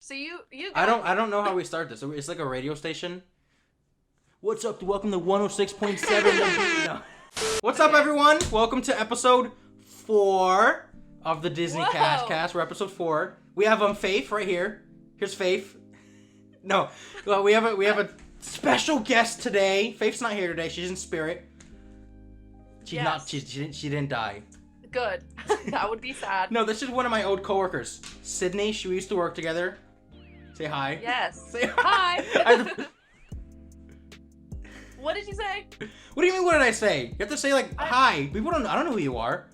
So you I got don't know how we start this. It's like a radio station. What's up? Welcome to 106.7. No. What's up, everyone? Welcome to episode 4 of the Disney Cast. We're episode 4. We have Faith right here. Here's Faith. No, well, we have a special guest today. Faith's not here today. She's in spirit. She's not. She didn't die. Good. That would be sad. No, this is one of my old coworkers, Sidne. We used to work together. Say hi. Yes. Say hi. hi. What did you say? What do you mean? What did I say? You have to say like hi. People don't. I don't know who you are.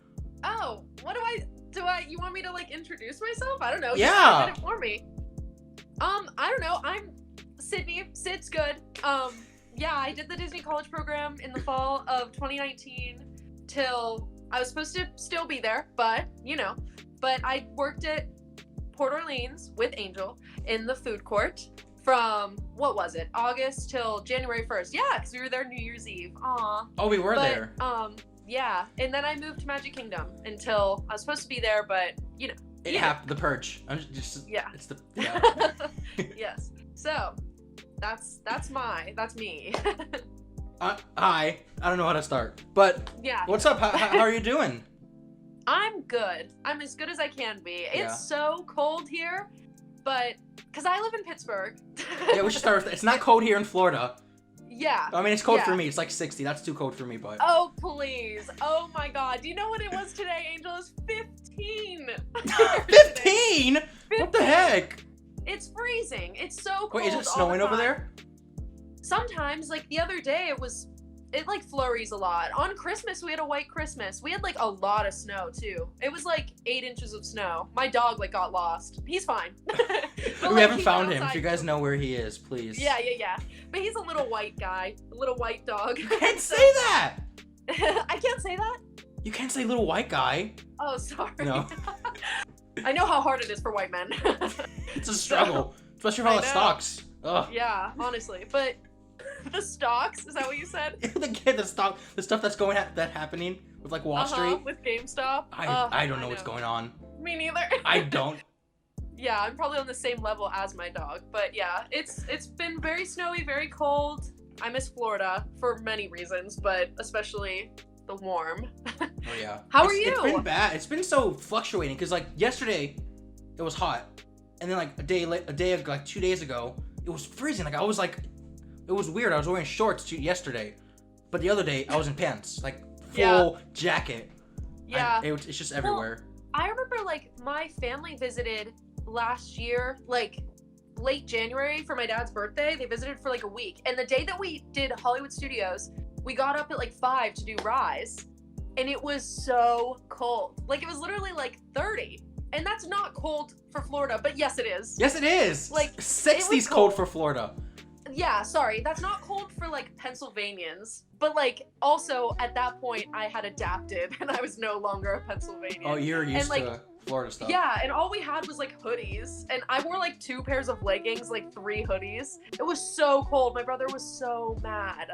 Oh, what do I? You want me to like introduce myself? I don't know. Yeah. You did it for me. I don't know. I'm Sidney. Sid's good. Yeah, I did the Disney College program in the fall of 2019 till I was supposed to still be there, but I worked at Port Orleans with Angel in the food court from, what was it, August till January 1st. Yeah, because we were there New Year's Eve. Aw. Oh, we were there. Yeah. And then I moved to Magic Kingdom until I was supposed to be there, but, It happened, the purge. Yeah. It's the, Yes. So, that's me. Hi. I don't know how to start. But, Yeah. What's up? How are you doing? I'm good. I'm as good as I can be. Yeah. It's so cold here, but, because I live in Pittsburgh. Yeah, we should start with, it's not cold here in Florida. Yeah. I mean, it's cold for me. It's like 60. That's too cold for me, but. Oh, please. Oh, my God. Do you know what it was today, Angel? It's 15. 15? What the heck? It's freezing. It's so cold. Wait, is it snowing over there? Sometimes, like the other day, it like flurries a lot. On Christmas, we had a white Christmas. We had like a lot of snow too. It was like 8 inches of snow. My dog like got lost. He's fine. But, We like, haven't he found went him. If outside you guys know where he is, please. Yeah. But he's a little white guy, a little white dog. You can't say that! I can't say that? You can't say little white guy. Oh, sorry. No. I know how hard it is for white men. It's a struggle. Especially for all the I know. stocks. Ugh. Yeah, honestly. But the stocks, is that what you said? the stuff that's happening with like Wall Street. With GameStop. I don't know what's going on. Me neither. I don't. Yeah, I'm probably on the same level as my dog. But yeah, it's been very snowy, very cold. I miss Florida for many reasons, but especially the warm. Oh yeah. How are you? It's been bad. It's been so fluctuating because like yesterday, it was hot, and then like a day like 2 days ago, it was freezing. Like I was like, it was weird. I was wearing shorts yesterday, but the other day I was in pants, like full jacket. Yeah. It's just everywhere. Well, I remember like my family visited last year, like late January for my dad's birthday. They visited for like a week, and the day that we did Hollywood Studios, we got up at like 5 to do Rise, and it was so cold. Like it was literally like 30, and that's not cold for Florida, but yes it is. Yes, it is. Like 60's cold for Florida. Yeah, sorry, that's not cold for like Pennsylvanians, but like also at that point I had adapted and I was no longer a Pennsylvanian. Oh, you're used like, to Florida stuff. Yeah, and all we had was like hoodies, and I wore like 2 pairs of leggings, like 3 hoodies. It was so cold. My brother was so mad.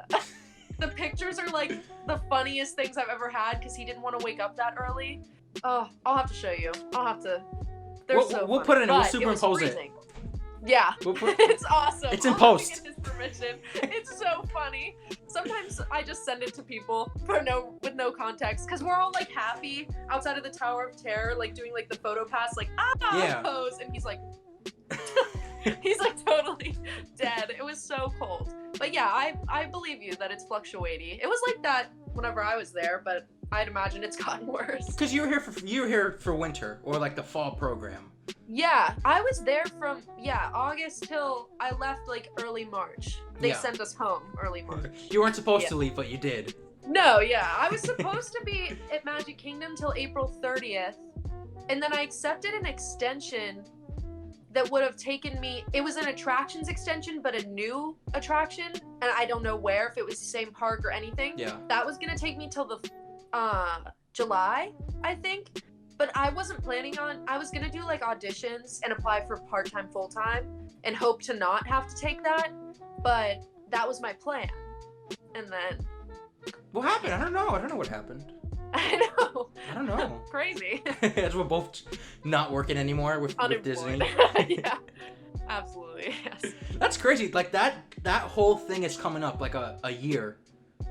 The pictures are like the funniest things I've ever had because he didn't want to wake up that early. Oh, I'll have to show you. I'll have to. We'll put it in. We'll superimpose it. Yeah, it's awesome. It's in I'll post. have to get his permission. It's so funny. Sometimes I just send it to people with no context because we're all like happy outside of the Tower of Terror, like doing like the photo pass, like pose, and he's like, he's like totally dead. It was so cold. But yeah, I believe you that it's fluctuating. It was like that whenever I was there, but I'd imagine it's gotten worse. Because you were here for winter or like the fall program. Yeah, I was there from August till I left like early March. They sent us home early March. You weren't supposed to leave, but you did. No, yeah, I was supposed to be at Magic Kingdom till April 30th, and then I accepted an extension that would have taken me. It was an attractions extension, but a new attraction, and I don't know where, if it was the same park or anything. Yeah. That was gonna take me till the July, I think. But I wasn't planning on. I was gonna do like auditions and apply for part-time, full-time, and hope to not have to take that. But that was my plan. And then. What happened? I don't know what happened. I know. I don't know. Crazy. As we're both not working anymore with Disney. Yeah. Absolutely, yes. That's crazy. Like that whole thing is coming up like a year.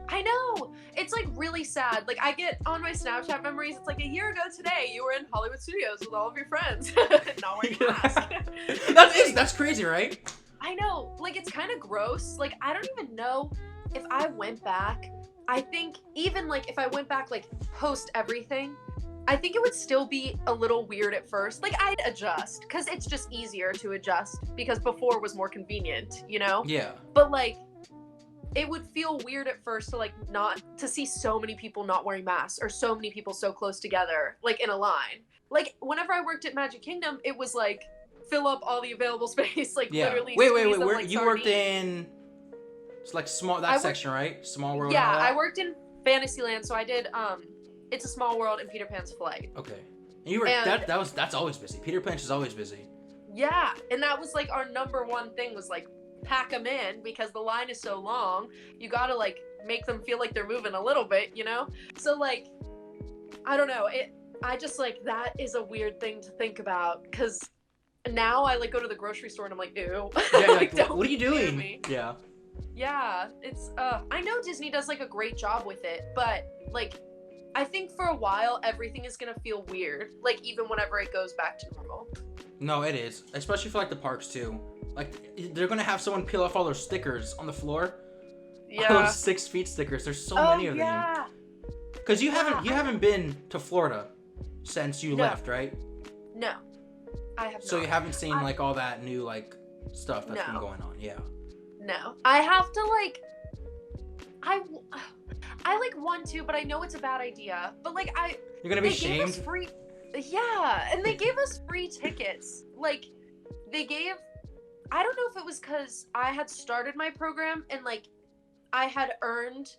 I know. It's like really sad. Like I get on my Snapchat memories, it's like a year ago today, you were in Hollywood Studios with all of your friends. Not wearing a mask. That's crazy, right? I know. Like it's kind of gross. Like I don't even know if I went back. I think even like if I went back like post everything, I think it would still be a little weird at first. Like I'd adjust because it's just easier to adjust because before was more convenient, you know? Yeah. But like it would feel weird at first to like not to see so many people not wearing masks or so many people so close together like in a line. Like whenever I worked at Magic Kingdom, it was like fill up all the available space, like literally. Wait. Them, Where like, you worked in? It's like section, right? Small World. Yeah, and all that? I worked in Fantasyland, so I did It's a Small World and Peter Pan's Flight. Okay. And you were that's always busy. Peter Pan is always busy. Yeah, and that was like our number one thing was like pack them in because the line is so long. You gotta like make them feel like they're moving a little bit, you know? So like, I don't know. I just like that is a weird thing to think about because now I like go to the grocery store and I'm like, ew. Yeah, like, what are you doing? Yeah. Yeah, it's I know Disney does like a great job with it, but like I think for a while everything is gonna feel weird, like even whenever it goes back to normal. No, it is, especially for like the parks too. Like they're gonna have someone peel off all those stickers on the floor. Yeah. All those 6 feet stickers. There's so many of them. Because you haven't been to Florida since you left, right? No, I have not. So you haven't seen like all that new like stuff that's been going on. Yeah. No, I have to like. I like want to, but I know it's a bad idea. But like you're gonna be they shamed. Gave us free, yeah, and they gave us free tickets. Like they gave. I don't know if it was because I had started my program and like I had earned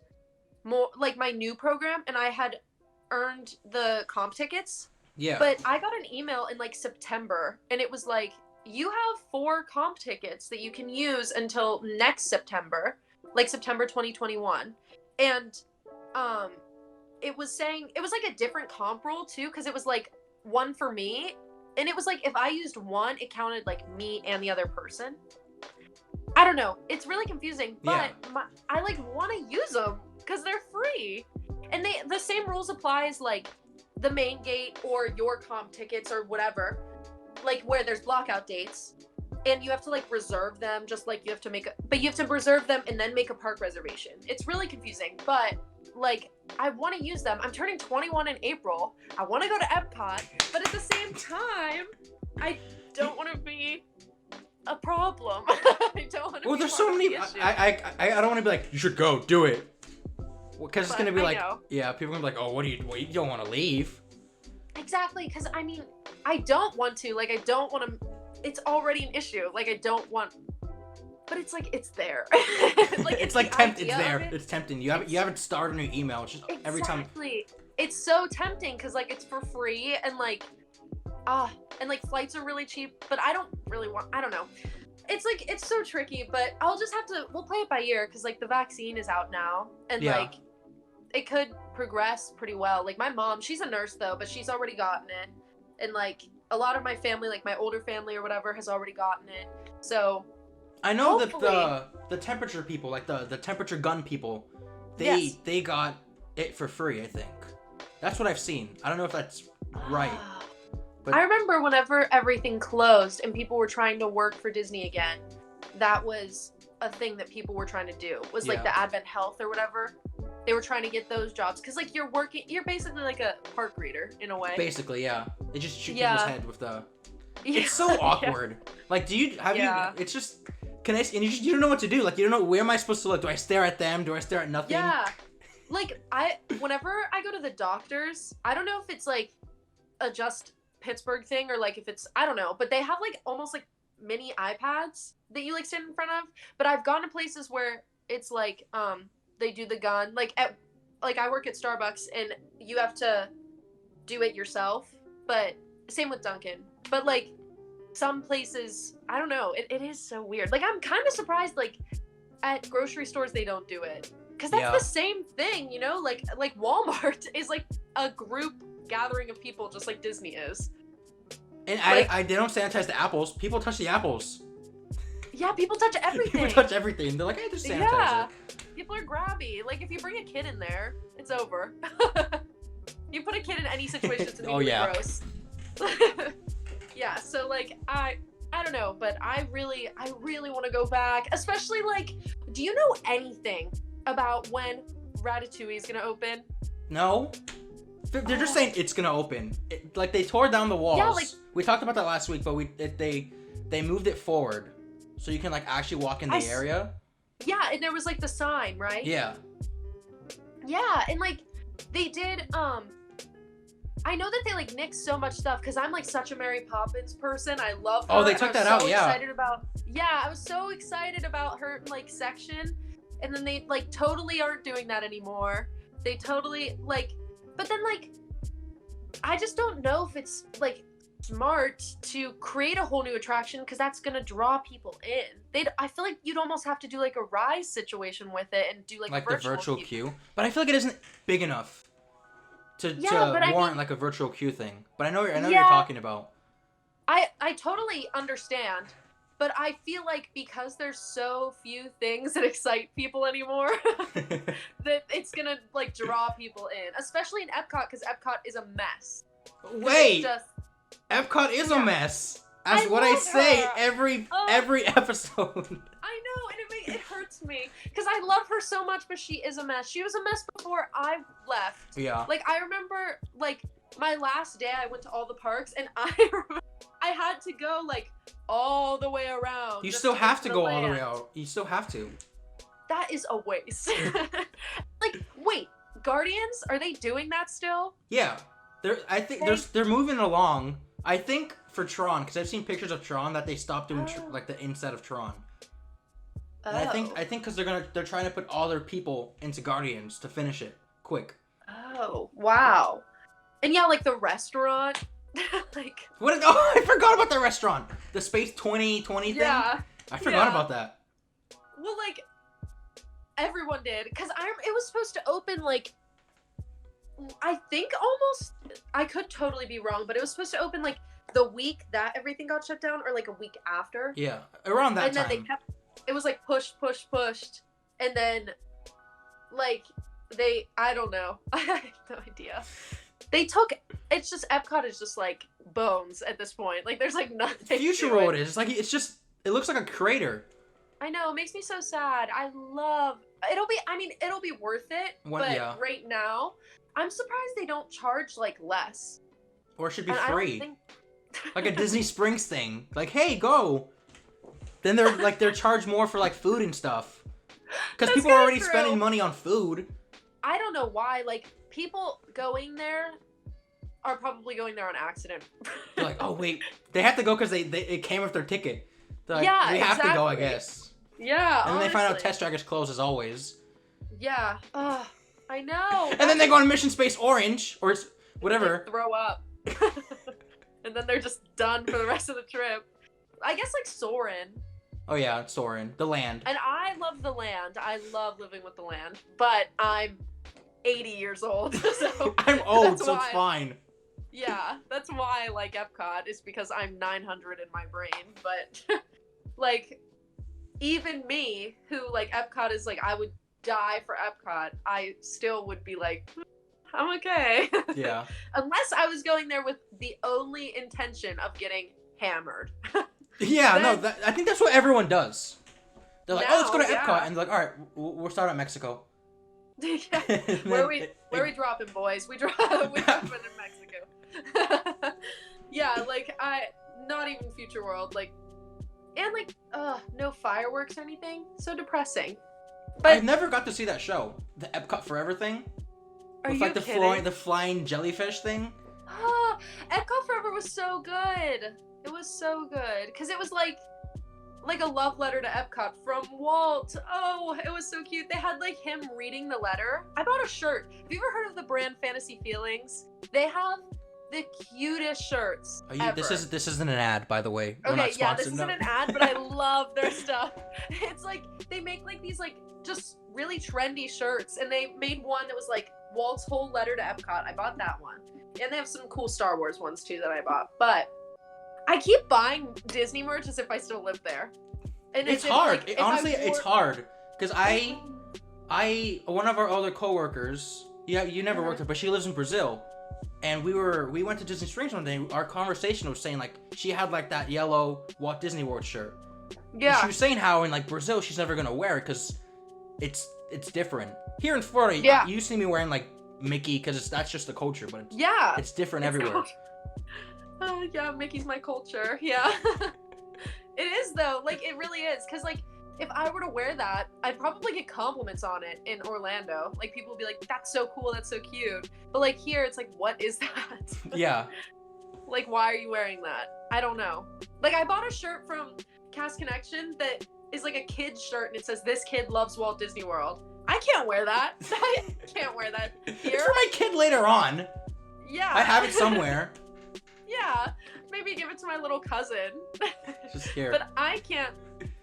more like my new program and I had earned the comp tickets. Yeah. But I got an email in like September and it was like, you have 4 comp tickets that you can use until next September, like September 2021. And it was saying, it was like a different comp rule too, because it was like one for me. And it was like, if I used one, it counted like me and the other person. I don't know. It's really confusing, but I like want to use them because they're free. And the same rules apply as like the main gate or your comp tickets or whatever, like where there's blockout dates and you have to like reserve them just like you have to reserve them and then make a park reservation. It's really confusing, but like I want to use them. I'm turning 21 in April. I want to go to Epcot, but at the same time, I don't want to be a problem. I don't want to. Well, there's so many. I don't want to be like, you should go do it, because it's gonna be like, yeah, people are gonna be like, oh, what you don't want to leave. Exactly, because I mean, I don't want to. Like, I don't want to. It's already an issue. Like, I don't want. But it's like it's there. Like it's like tempting. It's there. It's tempting. You haven't started a new email. It's just every time. Exactly. It's so tempting because like it's for free and like and like flights are really cheap. But I don't really want. I don't know. It's like it's so tricky. But I'll just have to. We'll play it by ear because like the vaccine is out now and like it could progress pretty well. Like my mom, she's a nurse though, but she's already gotten it, and like a lot of my family, like my older family or whatever, has already gotten it. So. I know that the temperature people, like the temperature gun people, they got it for free, I think. That's what I've seen. I don't know if that's right. But I remember whenever everything closed and people were trying to work for Disney again, that was a thing that people were trying to do. Was like the Advent Health or whatever. They were trying to get those jobs because like you're basically like a park reader in a way. Basically, yeah. They just shoot people's head with the. It's so awkward. Like, do you have you? It's just. And you don't know what to do. Like, you don't know, where am I supposed to look? Do I stare at them? Do I stare at nothing? Yeah. Like, whenever I go to the doctors, I don't know if it's like a just Pittsburgh thing or like if it's, I don't know, but they have like almost like mini iPads that you like stand in front of. But I've gone to places where it's like, they do the gun. Like I work at Starbucks and you have to do it yourself. But same with Dunkin'. But like, some places, I don't know, it is so weird. Like, I'm kind of surprised, like, at grocery stores they don't do it. Because that's the same thing, you know? Like Walmart is, like, a group gathering of people just like Disney is. And they don't sanitize the apples. People touch the apples. Yeah, people touch everything. People touch everything. They're like, hey, there's sanitizer. Yeah. People are grabby. Like, if you bring a kid in there, it's over. You put a kid in any situation, it's gonna be really gross. Yeah, so, like, I don't know, but I really want to go back. Especially, like, do you know anything about when Ratatouille is gonna open? No. They're just saying it's gonna open. Like, they tore down the walls. Yeah, like, we talked about that last week, but they moved it forward. So you can, like, actually walk in the area. Yeah, and there was, like, the sign, right? Yeah. Yeah, and, like, they did, I know that they, like, nixed so much stuff, because I'm, like, such a Mary Poppins person. I love her. Oh, they took that out, yeah. I was so excited about her, like, section, and then they, like, totally aren't doing that anymore. They totally, like, but then, like, I just don't know if it's, like, smart to create a whole new attraction, because that's gonna draw people in. I feel like you'd almost have to do, like, a Rise situation with it and do, like the virtual queue. But I feel like it isn't big enough to warrant like a virtual queue thing. But I know what you're talking about. I totally understand, but I feel like because there's so few things that excite people anymore, that it's gonna, like, draw people in, especially in Epcot, because Epcot is a mess. Wait, Epcot is a mess. That's what I say every episode. I know, and it hurts me, because I love her so much, but she is a mess. She was a mess before I left. Yeah. Like, I remember, like, my last day I went to all the parks, and I had to go, like, all the way around. You still have to go all the way out. You still have to. That is a waste. Like, wait, Guardians? Are they doing that still? Yeah. They're moving along. I think for Tron, because I've seen pictures of Tron that they stopped doing like the inside of Tron. And I think because they're trying to put all their people into Guardians to finish it quick. Oh, wow. And yeah, like the restaurant. Like, I forgot about the restaurant. The Space 2020 thing. Yeah. I forgot about that. Well, like, everyone did, because it was supposed to open, like, I think almost, I could totally be wrong, but it was supposed to open, like, the week that everything got shut down, or, like, a week after. Yeah, around that time. And then it was, like, pushed, and then, like, I don't know. I have no idea. It's just, Epcot is just, like, bones at this point. Like, there's, like, nothing. Future Road is. Like, it looks like a crater. I know, it makes me so sad. It'll be worth it, but right now, I'm surprised they don't charge, like, less. Or it should be free. Like a Disney Springs thing. Like, hey, go! Then they're charged more for, like, food and stuff. Because people are already spending money on food. I don't know why, like, people going there are probably going there on accident. They're like, oh, wait. They have to go because it came with their ticket. They're like, we have to go, I guess. Yeah, and then they find out Test Track is closed as always. Yeah. Ugh, I know. And then they go on Mission Space Orange, or whatever. They throw up. And then they're just done for the rest of the trip. I guess, like, Soarin'. Oh yeah, Soarin'. The land. And I love the land. I love living with the land. But I'm 80 years old, so... I'm old, so it's fine. Yeah, that's why I like Epcot, is because I'm 900 in my brain. But, like, even me, who, like, Epcot is, like, I would die for Epcot, I still would be like, I'm okay. Yeah. Unless I was going there with the only intention of getting hammered. Yeah, I think that's what everyone does. They're like, let's go to Epcot, and they're like, all right, we'll start at Mexico. Yeah. Where we dropping, boys? We dropping in Mexico. Yeah, like, not even Future World, like, and, like, no fireworks or anything. So depressing. But I never got to see that show, the Epcot Forever thing. Are with, you like, the flying jellyfish thing. Epcot Forever was so good. It was so good, because it was like a love letter to Epcot from Walt. Oh, it was so cute. They had, like, him reading the letter. I bought a shirt. Have you ever heard of the brand Fantasy Feelings? They have the cutest shirts ever. This isn't an ad, by the way. Okay, yeah, this isn't an ad, but I love their stuff. It's like, they make, like, these, like, just really trendy shirts, and they made one that was, like, Walt's whole letter to Epcot. I bought that one. And they have some cool Star Wars ones, too, that I bought. But I keep buying Disney merch as if I still live there. And It's hard. Honestly, it's hard. Because one of our other coworkers, you never worked with her, but she lives in Brazil. And we went to Disney Springs one day. Our conversation was saying like she had like that yellow Walt Disney World shirt. Yeah. And she was saying how in like Brazil she's never gonna wear it because it's different. Here in Florida, you see me wearing like Mickey because that's just the culture, but it's different everywhere. Yeah, Mickey's my culture. Yeah. It is though. Like it really is because like if I were to wear that, I'd probably get compliments on it in Orlando. Like people would be like, "That's so cool. That's so cute." But like here, it's like, "What is that?" Yeah. Like, why are you wearing that? I don't know. Like I bought a shirt from Cast Connection that is like a kid's shirt and it says, "This kid loves Walt Disney World." I can't wear that. I can't wear that here. It's for my kid later on. Yeah. I have it somewhere. Yeah. Maybe give it to my little cousin. Just here. But I can't.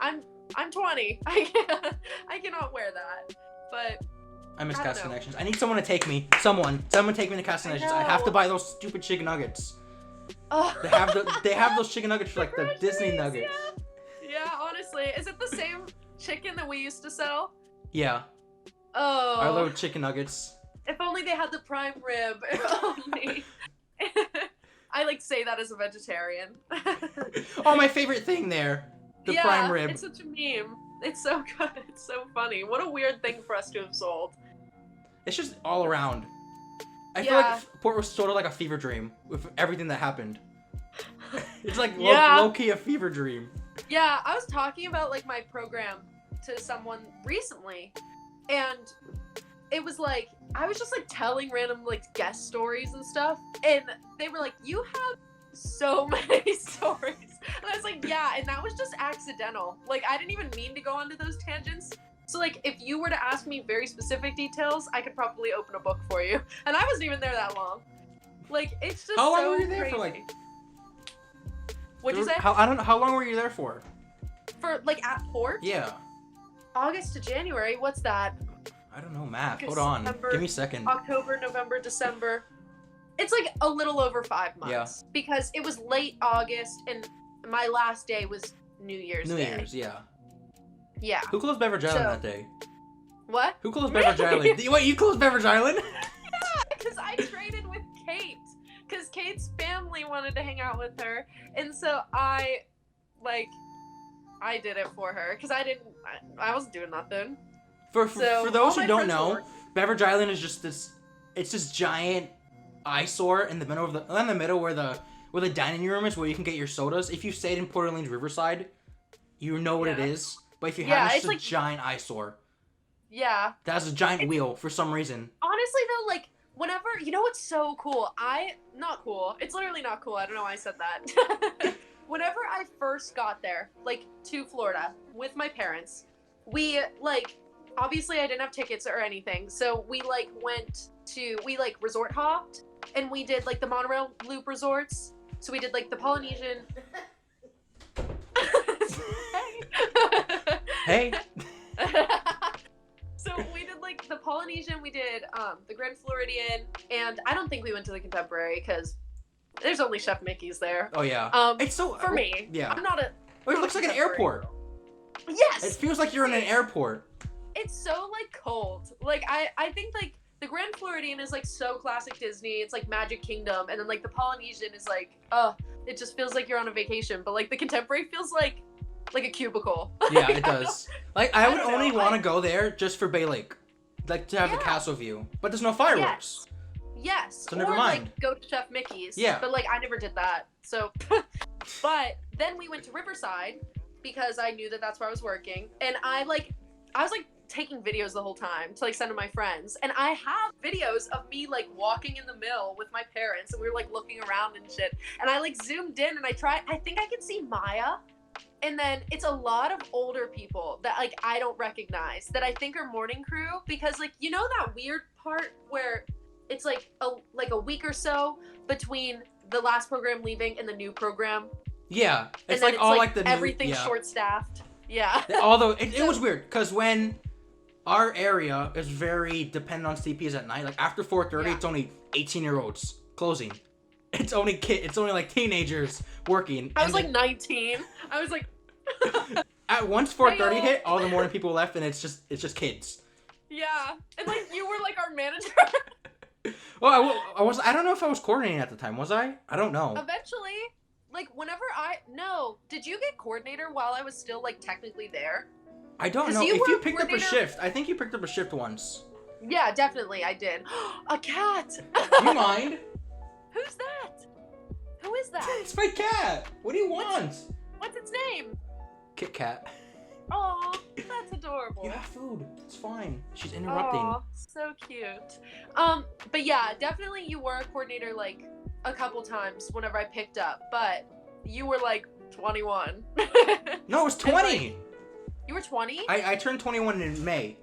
I'm 20. I cannot wear that. But I miss Cast Connections. I need someone to take me. Someone take me to Cast Connections. I have to buy those stupid chicken nuggets. Oh. They have those chicken nuggets for like the Disney nuggets. Yeah, honestly. Is it the same chicken that we used to sell? Yeah. Oh. Our little chicken nuggets. If only they had the prime rib. If only. I like say that as a vegetarian. Oh, my favorite thing there. The prime rib. It's such a meme. It's so good. It's so funny. What a weird thing for us to have sold. It's just all around. I feel like Port was sort of like a fever dream with everything that happened. It's like low-key a fever dream. Yeah, I was talking about like my program to someone recently, and it was like I was just like telling random like guest stories and stuff, and they were like, "You have so many stories," and I was like, "Yeah," and that was just accidental. Like I didn't even mean to go onto those tangents. So like if you were to ask me very specific details, I could probably open a book for you, and I wasn't even there that long. Like it's just how long so were you there crazy. for? Like, what'd you say? I don't know. How long were you there for? For like at Port? Yeah. August to January. What's that? I don't know math. August, Hold on. September, Give me a second. October, November, December. It's like a little over 5 months. Yeah. Because it was late August and my last day was New Year's Day. New Year's, yeah. Yeah. Who closed Beverage Island that day? What? Who closed Beverage Island? Wait, you closed Beverage Island? Yeah, because I traded with Kate. Because Kate's family wanted to hang out with her. And so I did it for her. Because I wasn't doing nothing. For those who don't know, work. Beverage Island is just this giant eyesore in the middle where the dining room is, where you can get your sodas. If you stayed in Port Orleans Riverside, you know what it is. But if you haven't, it's just a giant eyesore. Yeah. That has a giant wheel for some reason. Honestly though, like whenever, you know what's so cool? Not cool. It's literally not cool. I don't know why I said that. Whenever I first got there, like to Florida with my parents, we obviously I didn't have tickets or anything. So we we resort hopped and we did like the monorail loop resorts. So we did like the Polynesian. Hey. So we did like the Polynesian, we did the Grand Floridian, and I don't think we went to the Contemporary because there's only Chef Mickey's there. Oh yeah. It's so for me. Yeah. I'm not a. It looks like an airport. Yes. It feels like you're in an airport. It's so like cold. Like I think like the Grand Floridian is like so classic Disney. It's like Magic Kingdom, and then like the Polynesian is like it just feels like you're on a vacation. But like the Contemporary feels like a cubicle. Yeah, it does. Like I would only want to go there just for Bay Lake, like to have the castle view. But there's no fireworks. Yes. So never mind. Like go to Chef Mickey's. Yeah. But like I never did that. So, but then we went to Riverside because I knew that that's where I was working, and I was taking videos the whole time to like send to my friends, and I have videos of me like walking in the mill with my parents, and we were like looking around and shit, and I like zoomed in and I think I can see Maya. And then it's a lot of older people that like I don't recognize that I think are morning crew, because like you know that weird part where it's like a week or so between the last program leaving and the new program. Yeah, it's like all like the new, everything's short staffed. Yeah. Although it was weird because when our area is very dependent on CPs at night, like after 4:30, it's only 18-year-olds closing. It's only like teenagers working. I was like 19. I was like At once 4:30 hit, all the morning people left, and it's just kids. Yeah, and like you were like our manager. Well, I don't know if I was coordinating at the time. Was I? I don't know. Eventually, like whenever did you get coordinator while I was still like technically there? I don't know. If you picked up a shift, I think you picked up a shift once. Yeah, definitely, I did. A cat. Do you mind? Who's that? Who is that? It's my cat. What do you want? What's its name? Kit Kat. Oh, that's adorable. You have food. It's fine. She's interrupting. Aw, so cute. But yeah, definitely you were a coordinator like a couple times whenever I picked up, but you were like 21. No, it was 20. Like, you were 20? I turned 21 in May.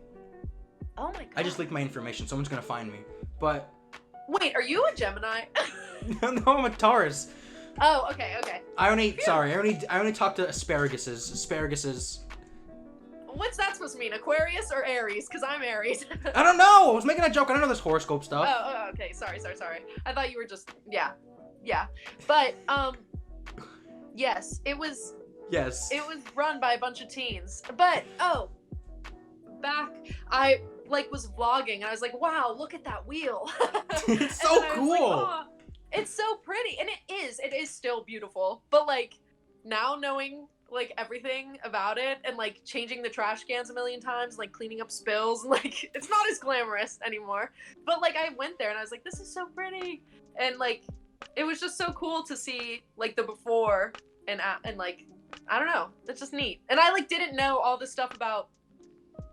Oh my god. I just leaked my information. Someone's gonna find me. But wait, are you a Gemini? no, I'm a Taurus. Oh, okay. I only talk to asparaguses. What's that supposed to mean? Aquarius or Aries? Because I'm Aries. I don't know. I was making a joke. I don't know this horoscope stuff. Oh, okay. Sorry. I thought you were just yeah. But yes, it was. Yes. It was run by a bunch of teens. But back I like was vlogging and I was like, wow, look at that wheel. It's so cool. Like, oh, it's so pretty, and it is still beautiful. But like now knowing like everything about it and like changing the trash cans a million times, like cleaning up spills, and like it's not as glamorous anymore. But like I went there and I was like, this is so pretty, and like it was just so cool to see like the before and like I don't know, it's just neat. And I like didn't know all this stuff about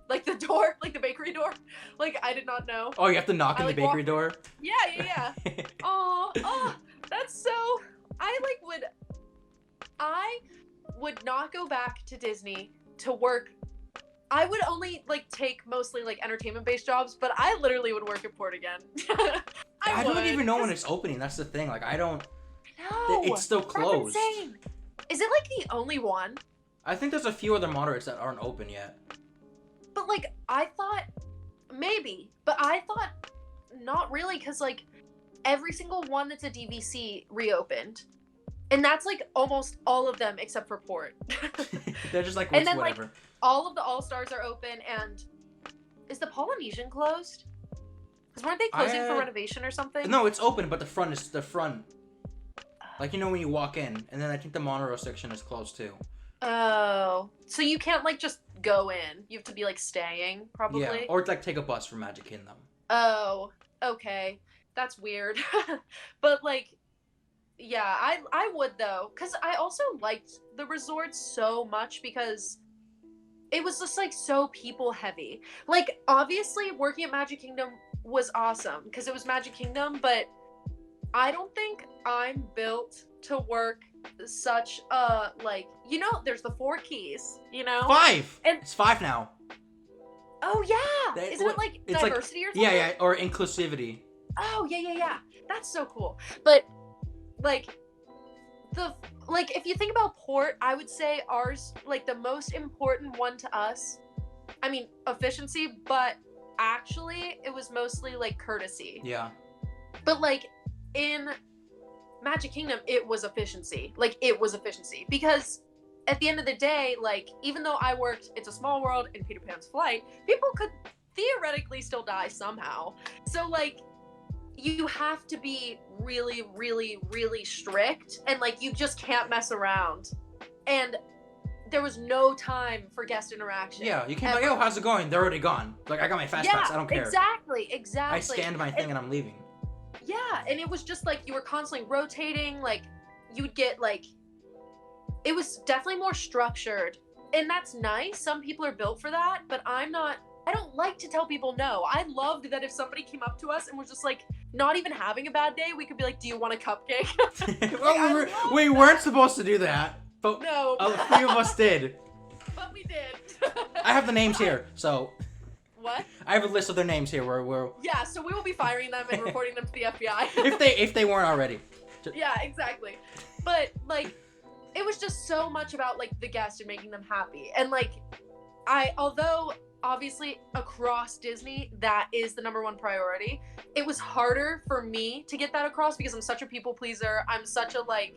like the door, like the bakery door. Like I did not know. Oh, you have to knock on the bakery door? Yeah. Oh, that's so. I would not go back to Disney to work. I would only like take mostly like entertainment based jobs, but I literally would work at Port again. I don't even know when it's opening. That's the thing. Like I don't. No, it's still closed. That's insane. Is it like the only one? I think there's a few other moderates that aren't open yet. But like I thought maybe, but I thought not really, because like every single one that's a DVC reopened. And that's like almost all of them except for Port. They're just like, and then whatever. Like all of the All-Stars are open, and is the Polynesian closed? Because weren't they closing for renovation or something? No, it's open, but the front. Like, you know, when you walk in, and then I think the monorail section is closed too. Oh, so you can't like just go in. You have to be like staying, probably. Yeah, or like take a bus from Magic Kingdom. Oh, okay, that's weird. But like, yeah, I would though, because I also liked the resort so much because it was just like so people heavy. Like obviously working at Magic Kingdom was awesome because it was Magic Kingdom, but I don't think I'm built to work such a like, you know, there's the 4 keys, you know? 5! And it's 5 now. Oh yeah! Isn't it like it's diversity like, or something? Yeah, or inclusivity. Oh yeah. That's so cool. But like if you think about Port, I would say ours, like the most important one to us, I mean efficiency, but actually it was mostly like courtesy. Yeah. But like in Magic Kingdom, it was efficiency. Like it was efficiency because at the end of the day, like even though I worked It's a Small World and Peter Pan's Flight, people could theoretically still die somehow. So like you have to be really, really, really strict, and like you just can't mess around. And there was no time for guest interaction. Yeah, you can't be like, oh, how's it going? They're already gone. Like I got my fast pass. I don't care. Exactly. I scanned my thing and I'm leaving. Yeah, and it was just like you were constantly rotating. Like you'd get like, it was definitely more structured, and that's nice. Some people are built for that, but I'm not. I don't like to tell people no. I loved that if somebody came up to us and was just like not even having a bad day, we could be like, do you want a cupcake? Well, we weren't supposed to do that, but no. A few of us did. But we did. I have the names here, so. What? I have a list of their names here. Yeah, so we will be firing them and reporting them to the FBI. if they weren't already. Yeah, exactly. But like, it was just so much about like the guests and making them happy, and like, although obviously across Disney that is the #1 priority, it was harder for me to get that across because I'm such a people pleaser. I'm such a like,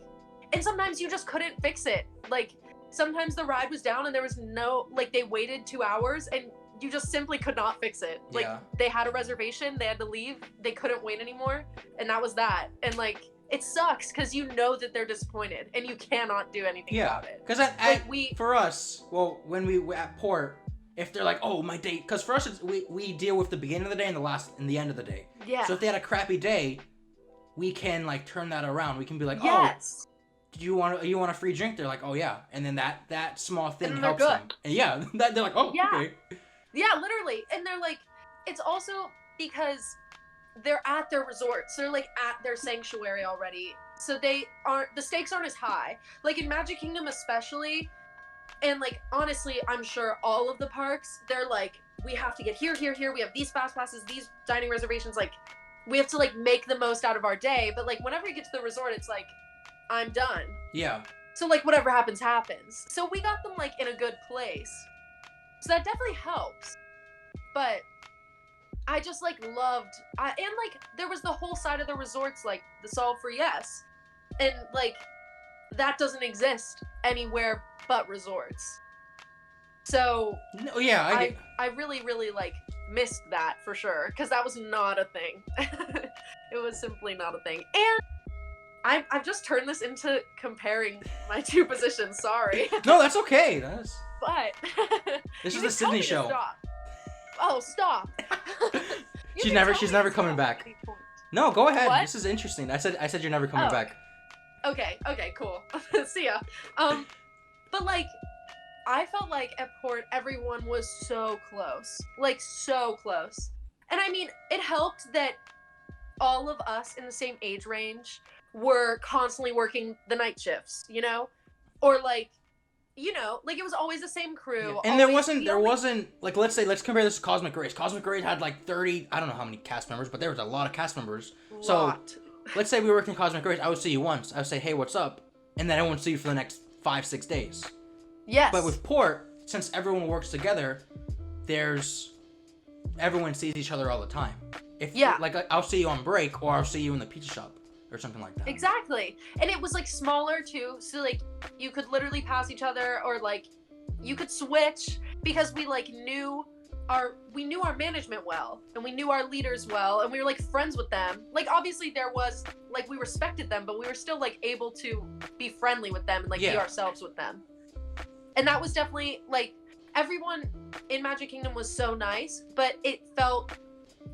and sometimes you just couldn't fix it. Like sometimes the ride was down and there was no, like, they waited 2 hours and you just simply could not fix it. Like, they had a reservation, they had to leave, they couldn't wait anymore, and that was that. And, like, it sucks because you know that they're disappointed and you cannot do anything about it. Because for us, well, when we were at port, if they're like, oh, my day, because for us, we deal with the beginning of the day and the end of the day. Yeah. So if they had a crappy day, we can, like, turn that around. We can be like, yes. Do you want a free drink? They're like, oh yeah, and then that small thing helps good. them. And they're like, oh yeah. Okay. Yeah, literally. And they're like, it's also because they're at their resorts. They're like at their sanctuary already. So the stakes aren't as high. Like in Magic Kingdom especially, and like honestly, I'm sure all of the parks, they're like, we have to get here. We have these fast passes, these dining reservations, like we have to like make the most out of our day. But like whenever you get to the resort, it's like, I'm done. Yeah. So like whatever happens, happens. So we got them like in a good place. So that definitely helps. But I just like loved, and like there was the whole side of the resorts, like the Solve for Yes. And like that doesn't exist anywhere but resorts. So no, yeah, I really, really like missed that for sure. Cause that was not a thing. It was simply not a thing. And I've just turned this into comparing my two positions. Sorry. No, that's okay. But this is the Sidne show. Stop. Oh, stop. she's never coming back. No, go ahead. What? This is interesting. I said you're never coming back. Okay, cool. See ya. But like, I felt like at Port everyone was so close. Like so close. And I mean, it helped that all of us in the same age range were constantly working the night shifts, you know? Or like, you know, like it was always the same crew. Yeah. And there wasn't like, let's compare this to Cosmic Race. Cosmic Race had like 30, I don't know how many cast members, but there was a lot of cast members. So let's say we worked in Cosmic Race. I would see you once. I would say, hey, what's up? And then I wouldn't see you for the next 5-6 days. Yes. But with Port, since everyone works together, everyone sees each other all the time. Like I'll see you on break or I'll see you in the pizza shop or something like that. Exactly. And it was like smaller too, so like you could literally pass each other or like you could switch because we like knew our management well and we knew our leaders well and we were like friends with them. Like obviously there was like we respected them, but we were still like able to be friendly with them and like be ourselves with them. And that was definitely like everyone in Magic Kingdom was so nice, but it felt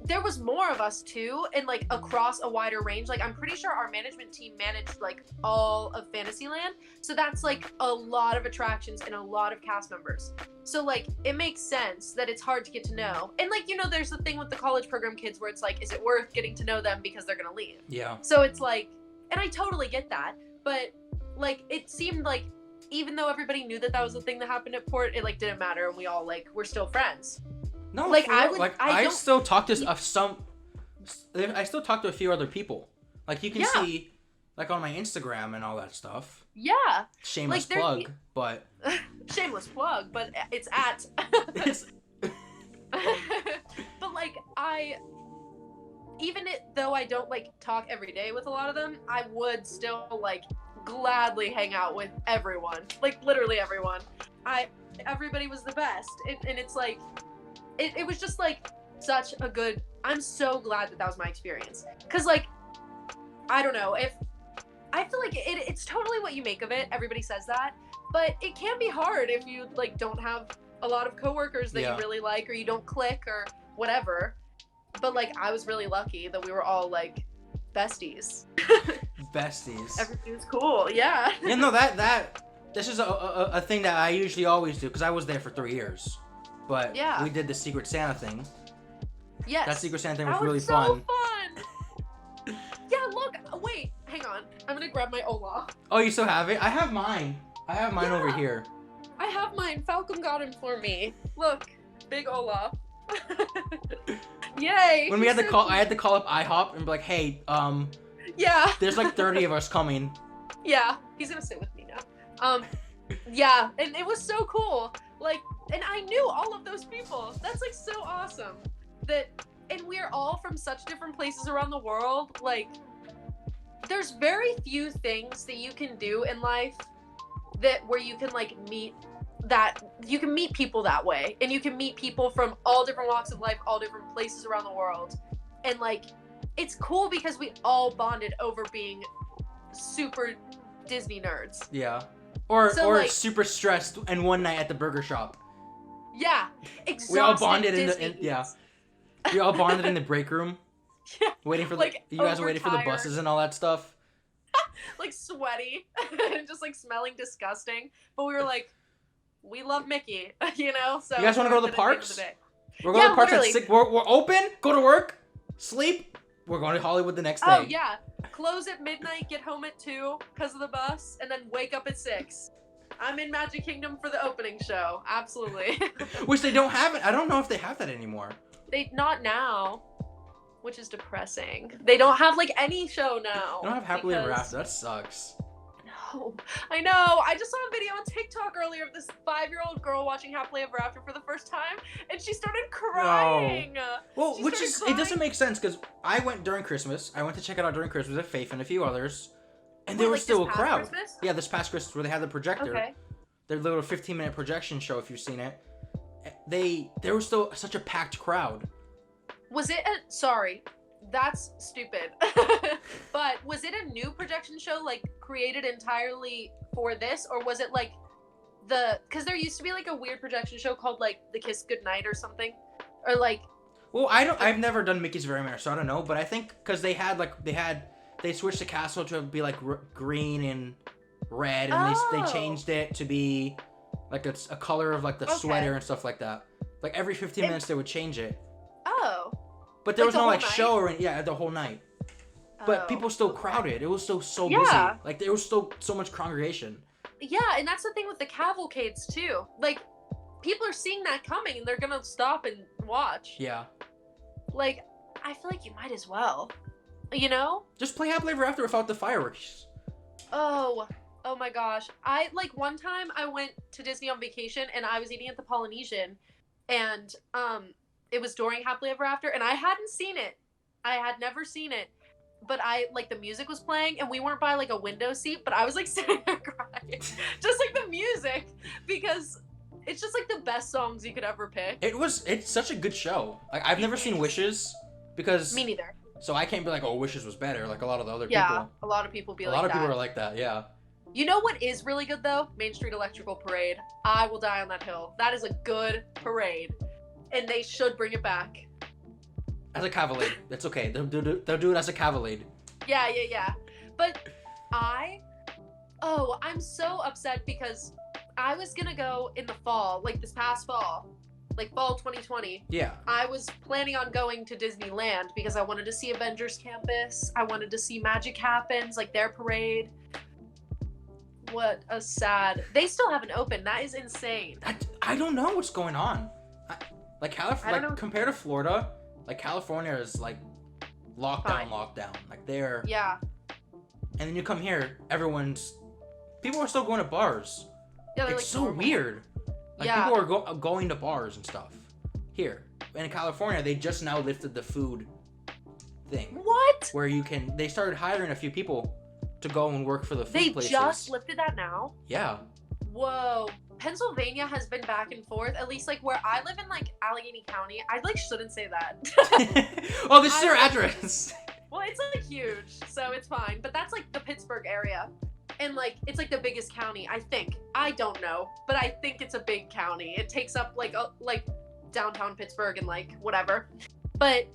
there was more of us too, and like across a wider range. Like I'm pretty sure our management team managed like all of Fantasyland, so that's like a lot of attractions and a lot of cast members. So like it makes sense that it's hard to get to know. And like, you know, there's the thing with the college program kids where it's like, is it worth getting to know them because they're gonna leave? Yeah. So it's like, and I totally get that, but like it seemed like even though everybody knew that was the thing that happened at Port, it like didn't matter, and we all like we're still friends. No, like I still talk to I still talk to a few other people. Like you can see, like on my Instagram and all that stuff. Yeah. Shameless plug, but. Shameless plug, but it's at. But like though I don't like talk every day with a lot of them, I would still like gladly hang out with everyone. Like literally everyone. Everybody was the best, and it's like. It was just like such a good. I'm so glad that was my experience. Cause like, I don't know if I feel like it's totally what you make of it. Everybody says that, but it can be hard if you like don't have a lot of coworkers that you really like, or you don't click or whatever. But like, I was really lucky that we were all like besties. Besties. Everything was cool. Yeah. Yeah. No, this is a thing that I usually always do because I was there for 3 years. But we did the Secret Santa thing. Yes. That Secret Santa thing was really so fun. Yeah, look. Wait, hang on. I'm going to grab my Olaf. Oh, you still have it? I have mine. Over here. I have mine. Falcom got him for me. Look. Big Olaf. Yay. When we had to call, I had to call up IHOP and be like, hey, yeah. There's like 30 of us coming. Yeah. He's going to sit with me now. Yeah. And it was so cool. Like, and I knew all of those people. That's like so awesome. And we're all from such different places around the world. Like, there's very few things that you can do in life that where you can like meet people that way, and you can meet people from all different walks of life, all different places around the world, and like it's cool because we all bonded over being super Disney nerds. Yeah. Or like, super stressed and one night at the burger shop. Yeah. Exhausted We all bonded we all bonded in the break room. Yeah. Waiting for like, you guys waiting for the buses and all that stuff. Like sweaty and just like smelling disgusting. But we were like, we love Mickey, you know? So you guys want to go to the parks? We're going to the parks literally. at 6. We're open, go to work, sleep. We're going to Hollywood the next day. Oh, yeah. Close at midnight, get home at 2 because of the bus, and then wake up at 6. I'm in Magic Kingdom for the opening show. Absolutely. Which they don't have it. I don't know if they have that anymore. Not now, which is depressing. They don't have like any show now. They don't have Happily Ever After. That sucks. No, I know. I just saw a video on TikTok earlier of this 5-year-old girl watching Happily Ever After for the first time, and she started crying. No. Well, it doesn't make sense because I went during Christmas. I went to check it out during Christmas with Faith and a few others, and there was still a crowd. Christmas? Yeah, this past Christmas where they had the projector. Okay. Their little 15-minute projection show, if you've seen it. There was still such a packed crowd. Was it sorry, that's stupid. But was it a new projection show like created entirely for this, or was it like because there used to be like a weird projection show called like The Kiss Goodnight or something, or like. Well, I've never done Mickey's Very Merry, so I don't know. But I think because they switched the castle to be like green and red, and they changed it to be like a color of like the sweater and stuff like that. Like every 15 minutes they would change it. Oh. But there was no like night? show or the whole night. But people still crowded. It was still so busy. Like there was still so much congregation. Yeah, and that's the thing with the cavalcades too. Like people are seeing that coming and they're gonna stop and watch. Yeah. Like I feel like you might as well. You know? Just play Happily Ever After without the fireworks. Oh my gosh. One time I went to Disney on vacation and I was eating at the Polynesian, and it was during Happily Ever After, and I hadn't seen it. I had never seen it. But the music was playing, and we weren't by like a window seat, but I was like sitting there crying. Just like the music, because it's just like the best songs you could ever pick. It's such a good show. Like I've never seen Wishes because Me neither. So I can't be like, oh, Wishes was better, like a lot of the other people. Yeah, a lot of people A lot of people are like that, yeah. You know what is really good though? Main Street Electrical Parade. I will die on that hill. That is a good parade, and they should bring it back. As a cavalcade. That's okay. They'll do it as a cavalcade. Yeah. But I'm so upset because I was gonna go in the fall, like this past fall, like fall 2020. Yeah. I was planning on going to Disneyland because I wanted to see Avengers Campus. I wanted to see Magic Happens, like their parade. What a sad. They still haven't opened. That is insane. I don't know what's going on. Compared to Florida, like California is like lockdown. Like they're. Yeah. And then you come here, people are still going to bars. Yeah, it's like so normal. Weird. Like Yeah. people are going to bars and stuff here. And in California, they just now lifted the food thing. What? Where they started hiring a few people to go and work for the food places. They just lifted that now? Yeah. Whoa. Pennsylvania has been back and forth, at least like where I live in like Allegheny County. I like shouldn't say that. Oh, this is your address. Well, it's like huge, so it's fine. But that's like the Pittsburgh area. And like it's like the biggest county, I think. I don't know, but I think it's a big county. It takes up like downtown Pittsburgh and like whatever. But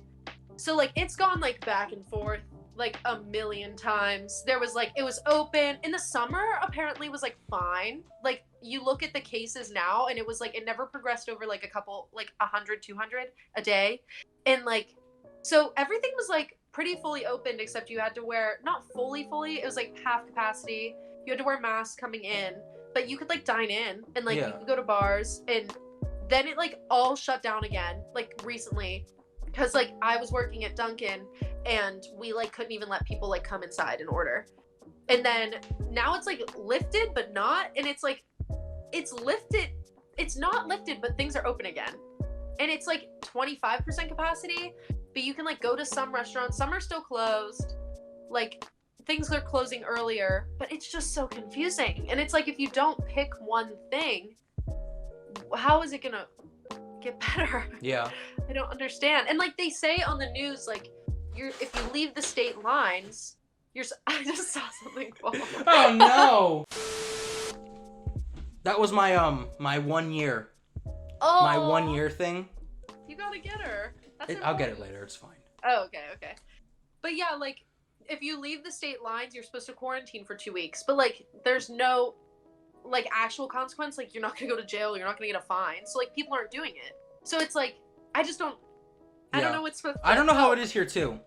so like it's gone like back and forth like a million times. There was like, it was open in the summer, apparently was like fine. Like you look at the cases now and it was like, it never progressed over like a couple, like 100, 200 a day. And like, so everything was like pretty fully opened, except you had to wear, not fully, it was like half capacity. You had to wear masks coming in, but you could like dine in and like you could go to bars, and then it like all shut down again, like recently. Because like I was working at Dunkin' and we like couldn't even let people like come inside and order. And then now it's like lifted but not, and it's like it's lifted, it's not lifted, but things are open again. And it's like 25% capacity, but you can like go to some restaurants, some are still closed. Like things are closing earlier, but it's just so confusing. And it's like, if you don't pick one thing, how is it gonna get better? Yeah. I don't understand. And like they say on the news, like if you leave the state lines, I just saw something fall. Oh no. That was my my 1 year. Oh. My 1 year thing. You gotta get her. I'll get it later. It's fine. Oh, okay. But yeah, like if you leave the state lines, you're supposed to quarantine for 2 weeks. But like there's no like actual consequence. Like you're not gonna go to jail. You're not gonna get a fine. So like people aren't doing it. So it's like I just don't. I don't know what's supposed to. I don't know how it is here too,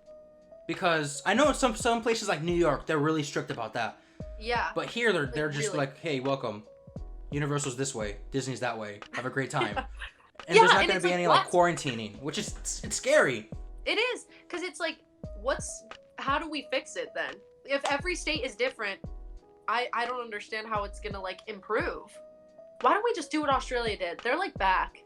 because I know in some places like New York they're really strict about that. Yeah. But here they're just like, hey, welcome. Universal's this way, Disney's that way. Have a great time. And there's not going to be any like quarantining, which is it's scary. It is, because it's like, how do we fix it then? If every state is different, I don't understand how it's going to like improve. Why don't we just do what Australia did? They're like back.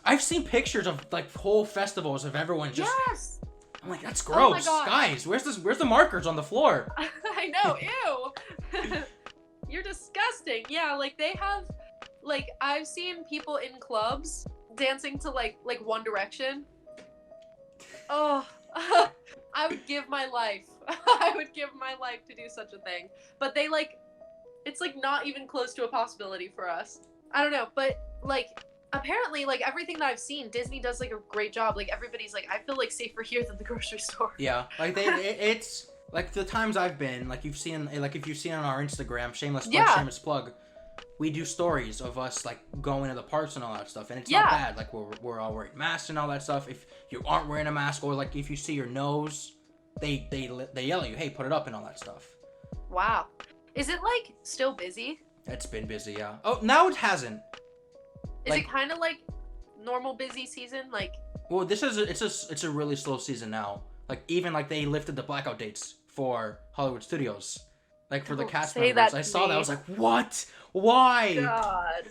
I've seen pictures of like whole festivals of everyone just. Yes. I'm like, that's gross, guys. Where's the markers on the floor? I know, ew. You're disgusting. Yeah, like they have, like I've seen people in clubs dancing to like One Direction. Oh, I would give my life. I would give my life to do such a thing. But they like, it's like not even close to a possibility for us. I don't know, but like apparently like everything that I've seen, Disney does like a great job. Like everybody's like, I feel like safer here than the grocery store. Yeah, like it's. Like the times I've been, like if you've seen on our Instagram, shameless plug, we do stories of us like going to the parks and all that stuff, and it's not bad. Like we're all wearing masks and all that stuff. If you aren't wearing a mask, or like if you see your nose, they yell at you, hey, put it up and all that stuff. Wow, is it like still busy? It's been busy, yeah. Oh, now it hasn't. Is it kind of like normal busy season, like? Well, it's a really slow season now. Like even like they lifted the blackout dates for Hollywood Studios, like for the cast members. I saw that. I was like, what? Why? God.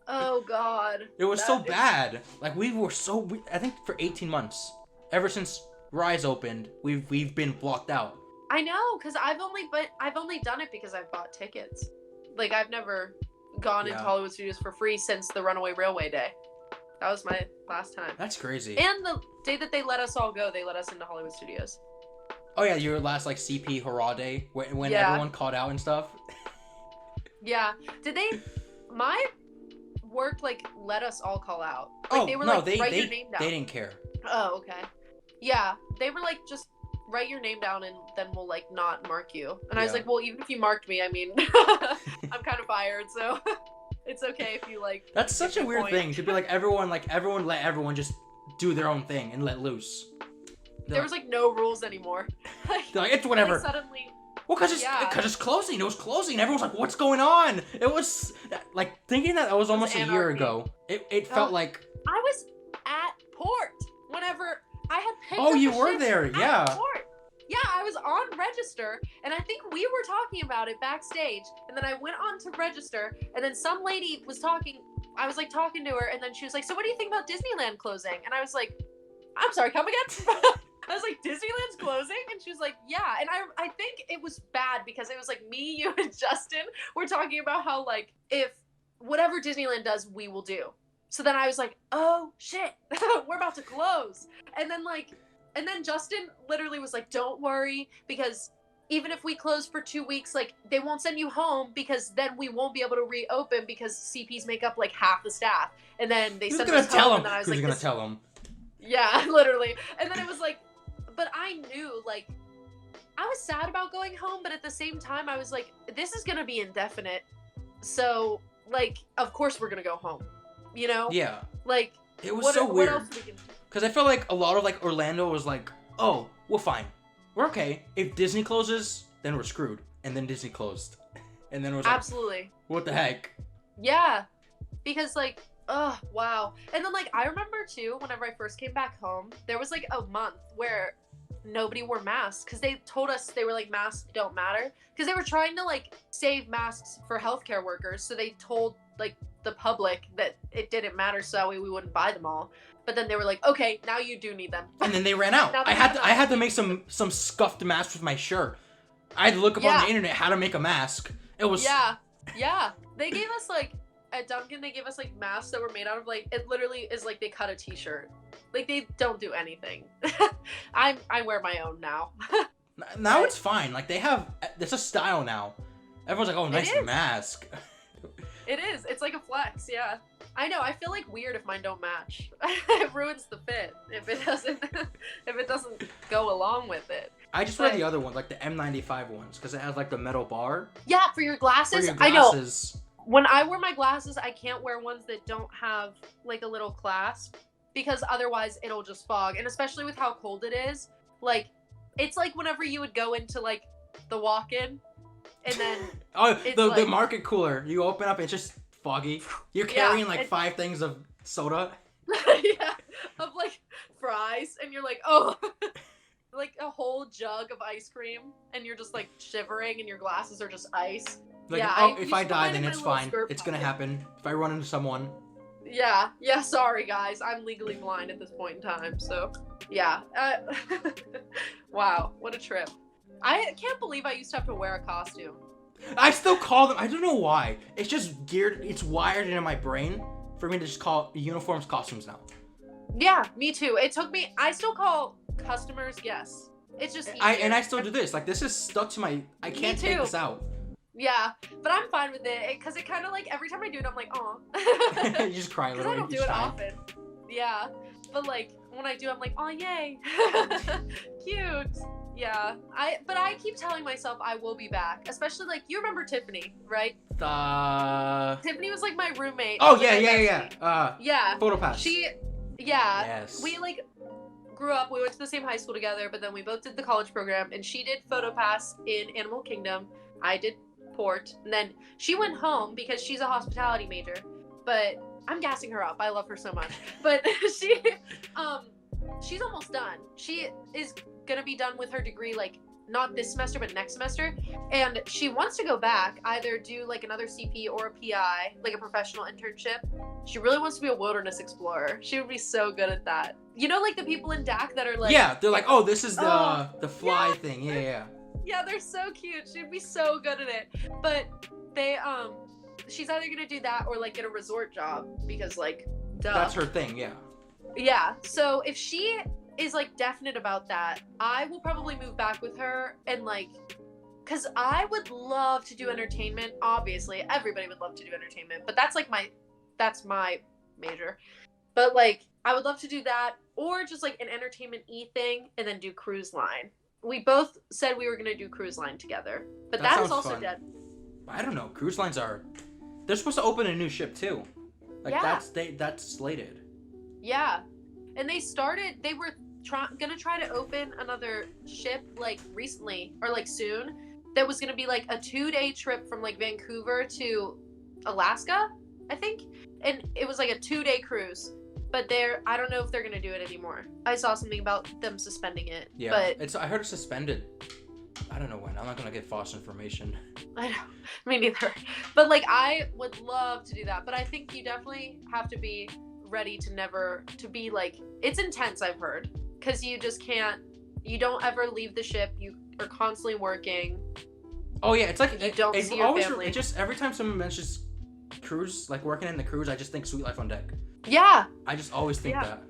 Oh God. It was so bad. Like I think for 18 months, ever since Rise opened, we've been blocked out. I know, cause I've only done it because I've bought tickets. Like I've never gone into Hollywood Studios for free since the Runaway Railway Day. That was my last time. That's crazy. And the day that they let us all go, they let us into Hollywood Studios. Oh yeah, your last like CP hurrah day when everyone called out and stuff. Yeah. Did they? My work like let us all call out. Like, they were like, write your name down. They didn't care. Oh, okay. Yeah, they were like, just write your name down and then we'll like not mark you. And I was like, well, even if you marked me, I mean, I'm kind of fired, so. It's okay if you like. That's such a weird thing to be like everyone let everyone just do their own thing and let loose. There was like no rules anymore. Like it's whatever. Like, suddenly. Well, cause it's closing. It was closing. Everyone's like, "What's going on?" It was like thinking that was almost a year ago. It felt like. I was at port whenever I had picked up you were there, yeah. Port. Yeah, I was on register, and I think we were talking about it backstage, and then I went on to register, and then some lady was talking, I was like talking to her, and then she was like, so what do you think about Disneyland closing? And I was like, I'm sorry, come again? I was like, Disneyland's closing? And she was like, yeah, and I think it was bad, because it was like me, you, and Justin were talking about how like, if whatever Disneyland does, we will do. So then I was like, oh shit, we're about to close. And then Justin literally was like, don't worry, because even if we close for 2 weeks, like they won't send you home, because then we won't be able to reopen, because CPs make up like half the staff. And then they send us home. And then I was like, who's gonna tell him? Yeah, literally. And then it was like, but I knew, like, I was sad about going home, but at the same time I was like, this is gonna be indefinite. So like, of course we're gonna go home, you know? Yeah. Like, it was so weird. Because I felt like a lot of like Orlando was like, oh, we're fine. We're okay. If Disney closes, then we're screwed. And then Disney closed. And then it was like, absolutely. What the heck? Yeah. Because like, oh, wow. And then like, I remember too, whenever I first came back home, there was like a month where nobody wore masks. Because they told us, they were like, masks don't matter. Because they were trying to like save masks for healthcare workers. So they told like the public that it didn't matter, so that way we wouldn't buy them all. But then they were like, okay, now you do need them. And then they ran out. I had to make some scuffed masks with my shirt. I had to look up on the internet how to make a mask. It was... Yeah. They gave us, like, at Dunkin', they gave us, like, masks that were made out of, like, it literally is like they cut a t-shirt. Like, they don't do anything. I wear my own now. Now it's fine. Like, they have... It's a style now. Everyone's like, oh, nice mask. It is. It's like a flex, yeah. I know. I feel like weird if mine don't match. It ruins the fit if it doesn't go along with it. I just wear the other ones, like the M95 ones, because it has like the metal bar. Yeah, for your glasses. I know. When I wear my glasses, I can't wear ones that don't have like a little clasp, because otherwise it'll just fog. And especially with how cold it is, like it's like whenever you would go into like the walk-in, and then the market cooler, you open up, it's just foggy. You're carrying like 5 things of soda. Yeah, of like fries, and you're like, oh. Like a whole jug of ice cream, and you're just like shivering, and your glasses are just ice. Like, if I die, then it's fine. It's gonna happen. If I run into someone. Yeah. Sorry, guys. I'm legally blind at this point in time. So, yeah. Wow, what a trip. I can't believe I used to have to wear a costume. I still call them. I don't know why. It's just geared. It's wired into my brain for me to just call uniforms costumes now. Yeah, me too. It took me. I still call customers guests. It's just easier. I still do this. Like, this is stuck to my... I can't take this out. Yeah, but I'm fine with it, because it kind of like, every time I do it, I'm like, aw. You just cry a little bit. Because I don't do it often. Yeah, but like, when I do, I'm like, aw, yay. Cute. Yeah, but I keep telling myself I will be back, especially like, you remember Tiffany, right? Tiffany was like my roommate. Oh, yeah. Photo pass. Yes. We like grew up, we went to the same high school together, but then we both did the college program, and she did photo pass in Animal Kingdom. I did port, and then she went home because she's a hospitality major, but I'm gassing her up. I love her so much. But she's almost done. She is gonna be done with her degree, like not this semester, but next semester. And she wants to go back, either do like another CP or a PI, like a professional internship. She really wants to be a wilderness explorer. She would be so good at that. You know, like the people in DAC that are like... Yeah, they're like, oh, this is the fly thing. Yeah. Yeah, they're so cute. She'd be so good at it. But they, she's either gonna do that or like get a resort job, because like, duh. That's her thing, yeah. Yeah, so if she is like definite about that, I will probably move back with her, and like, because I would love to do entertainment. Obviously, everybody would love to do entertainment, but that's my major. But like, I would love to do that, or just like an entertainment-y thing, and then do cruise line. We both said we were gonna do cruise line together, but that is also dead. I don't know. Cruise lines they're supposed to open a new ship too. Like, that's slated. Yeah, and they were gonna try to open another ship like recently, or like soon, that was gonna be like a 2-day trip from like Vancouver to Alaska, I think, and it was like a 2-day cruise. But I don't know if they're gonna do it anymore. I saw something about them suspending it. Yeah, but I heard it's suspended. I don't know when. I'm not gonna get false information. I know, me neither. But like, I would love to do that. But I think you definitely have to be ready to be like, it's intense, I've heard, because you just can't. You don't ever leave the ship. You are constantly working. Oh yeah, it's like you don't see your family. It just every time someone mentions cruise, like working in the cruise, I just think Sweet Life on Deck. Yeah. I just always think that.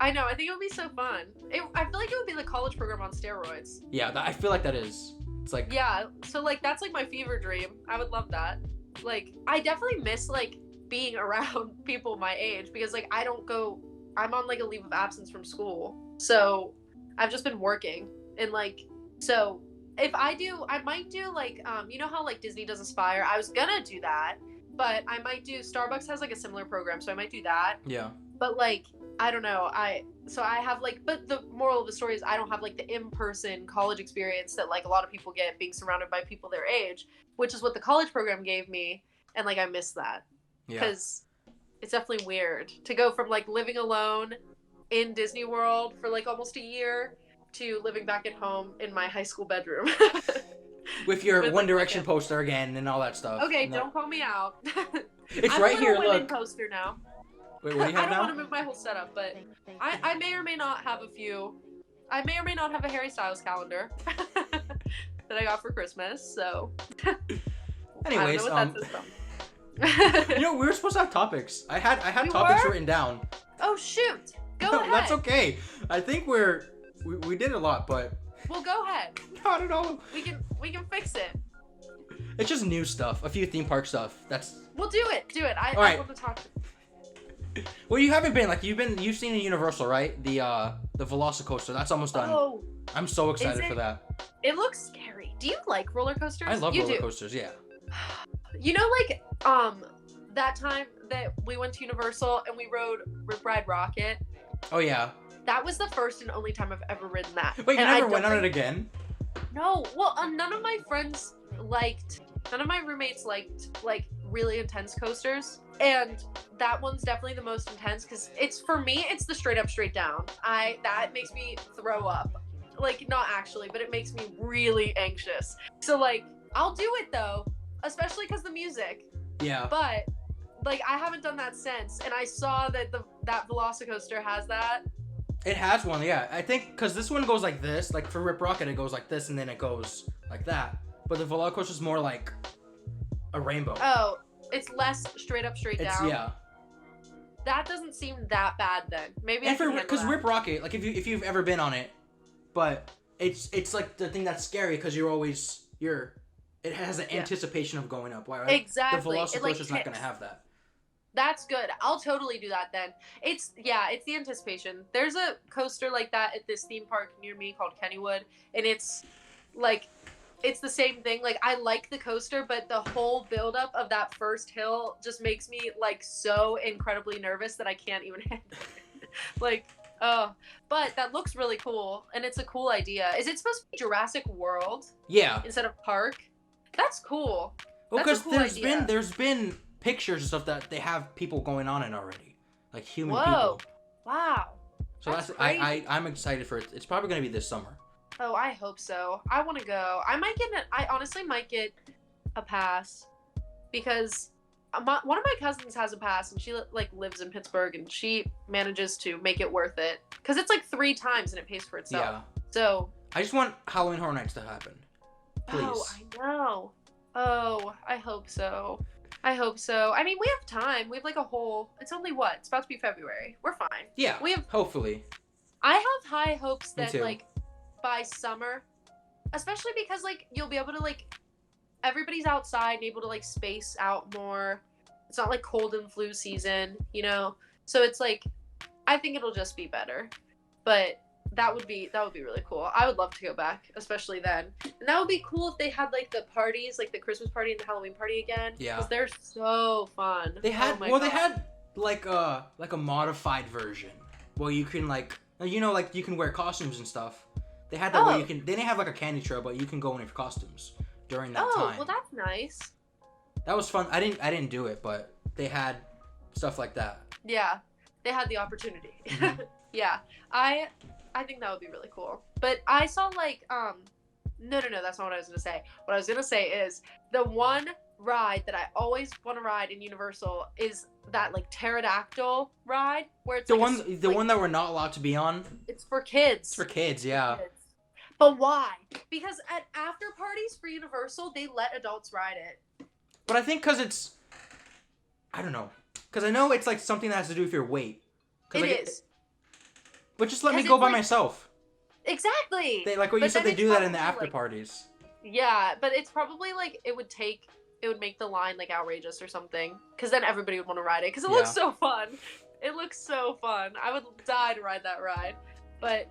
I know. I think it would be so fun. I feel like it would be the college program on steroids. Yeah, I feel like that is. It's like... Yeah, so like that's like my fever dream. I would love that. Like, I definitely miss like being around people my age, because like I'm on like a leave of absence from school. So I've just been working, and like, so if I might do like, you know how like Disney does Aspire? I was gonna do that. But I might do, Starbucks has like a similar program, so I might do that. Yeah. But like, I don't know. I have like, but the moral of the story is I don't have like the in-person college experience that like a lot of people get, being surrounded by people their age, which is what the college program gave me. And like, I miss that. Yeah. Because it's definitely weird to go from like living alone in Disney World for like almost a year to living back at home in my high school bedroom. With your One Direction poster again and all that stuff. Okay, don't call me out. It's right here, look. I'm a women poster now. Wait, what do you have now? I don't want to move my whole setup, but I may or may not have a few. I may or may not have a Harry Styles calendar. that I got for Christmas. So, Anyways, I don't know what that says. you know, we were supposed to have topics. I had We topics were? written down. Oh shoot! Go No, ahead. that's okay. I think we did a lot, but Well, go ahead. I don't know. We can fix it. It's just new stuff, a few theme park stuff. We'll do it. I Alright. want to talk. Well, you haven't been, like, you've seen a Universal, right? The Velocicoaster. That's almost done. Oh, I'm so excited it? for that. it looks scary. Do you like roller coasters? I love you roller do. coasters. Yeah. You know, like that time that we went to Universal and we rode Ride Rocket. Oh yeah. That was the first and only time I've ever ridden that. Wait, you And I never don't went on it think- again? No. Well, none of my friends none of my roommates liked like really intense coasters, and that one's definitely the most intense because it's, for me, it's the straight up, straight down. That makes me throw up. Like, not actually, but it makes me really anxious. So like, I'll do it though, especially because the music. Yeah. But like, I haven't done that since, and I saw that that Velocicoaster has that. It has one, yeah. I think because this one goes like this, like for Rip Rocket, it goes like this, and then it goes like that. But the Velocicoaster is more like a rainbow. Oh, it's less straight up, straight down. Yeah. That doesn't seem that bad then. Maybe And I can handle because that. Rip Rocket, like if you've ever been on it, but it's like the thing that's scary because it has an anticipation of going up. Right? Exactly. The Velocicoaster's It, like, not gonna tips. have that. That's good. I'll totally do that then. It's the anticipation. There's a coaster like that at this theme park near me called Kennywood, and it's like, it's the same thing. Like, I like the coaster, but the whole buildup of that first hill just makes me like so incredibly nervous that I can't even handle it. Like, oh, but that looks really cool, and it's a cool idea. Is it supposed to be Jurassic World Yeah. instead of park? That's cool. Well, That's a because cool idea. there's been pictures and stuff that they have people going on it already, like human Whoa. people. Wow. So That's I'm excited for it. It's probably gonna be this summer. Oh, I hope so. I want to go. I honestly might get a pass because one of my cousins has a pass, and she like lives in Pittsburgh, and she manages to make it worth it because it's like 3 times and it pays for itself. Yeah. So. I just want Halloween Horror Nights to happen. Please. Oh, I know. Oh, I hope so. I mean, we have time. We have like it's only what? It's about to be February. We're fine. Yeah. We have. Hopefully. I have high hopes Me that too. like by summer, especially because like you'll be able to like, everybody's outside and able to like space out more. It's not like cold and flu season, you know? So it's like, I think it'll just be better. But that would be really cool. I would love to go back, especially then. And that would be cool if they had like the parties, like the Christmas party and the Halloween party again. Yeah. Because they're so fun. They had Oh my they God. had like a modified version where you can like you can wear costumes and stuff. They had that where you can. They didn't have like a candy trail, but you can go in with costumes during that time. Well, that's nice. That was fun. I didn't do it, but they had stuff like that. Yeah, they had the opportunity. Mhm. Yeah, I think that would be really cool. But I saw like no, that's not what I was gonna say. What I was gonna say is the one ride that I always want to ride in Universal is that like pterodactyl ride where it's The like one that we're not allowed to be on. it's for kids. It's for kids, yeah. But why? Because at after parties for Universal, they let adults ride it. But I think because it's, I don't know, because I know it's like something that has to do with your weight. It like, is. But just let me 'Cause go it's by like- myself. Exactly. They like what you But said. then They it's do that in the probably, after like- parties. Yeah, but it's probably like it would make the line like outrageous or something, because then everybody would want to ride it because it looks so fun. It looks so fun. I would die to ride that ride. But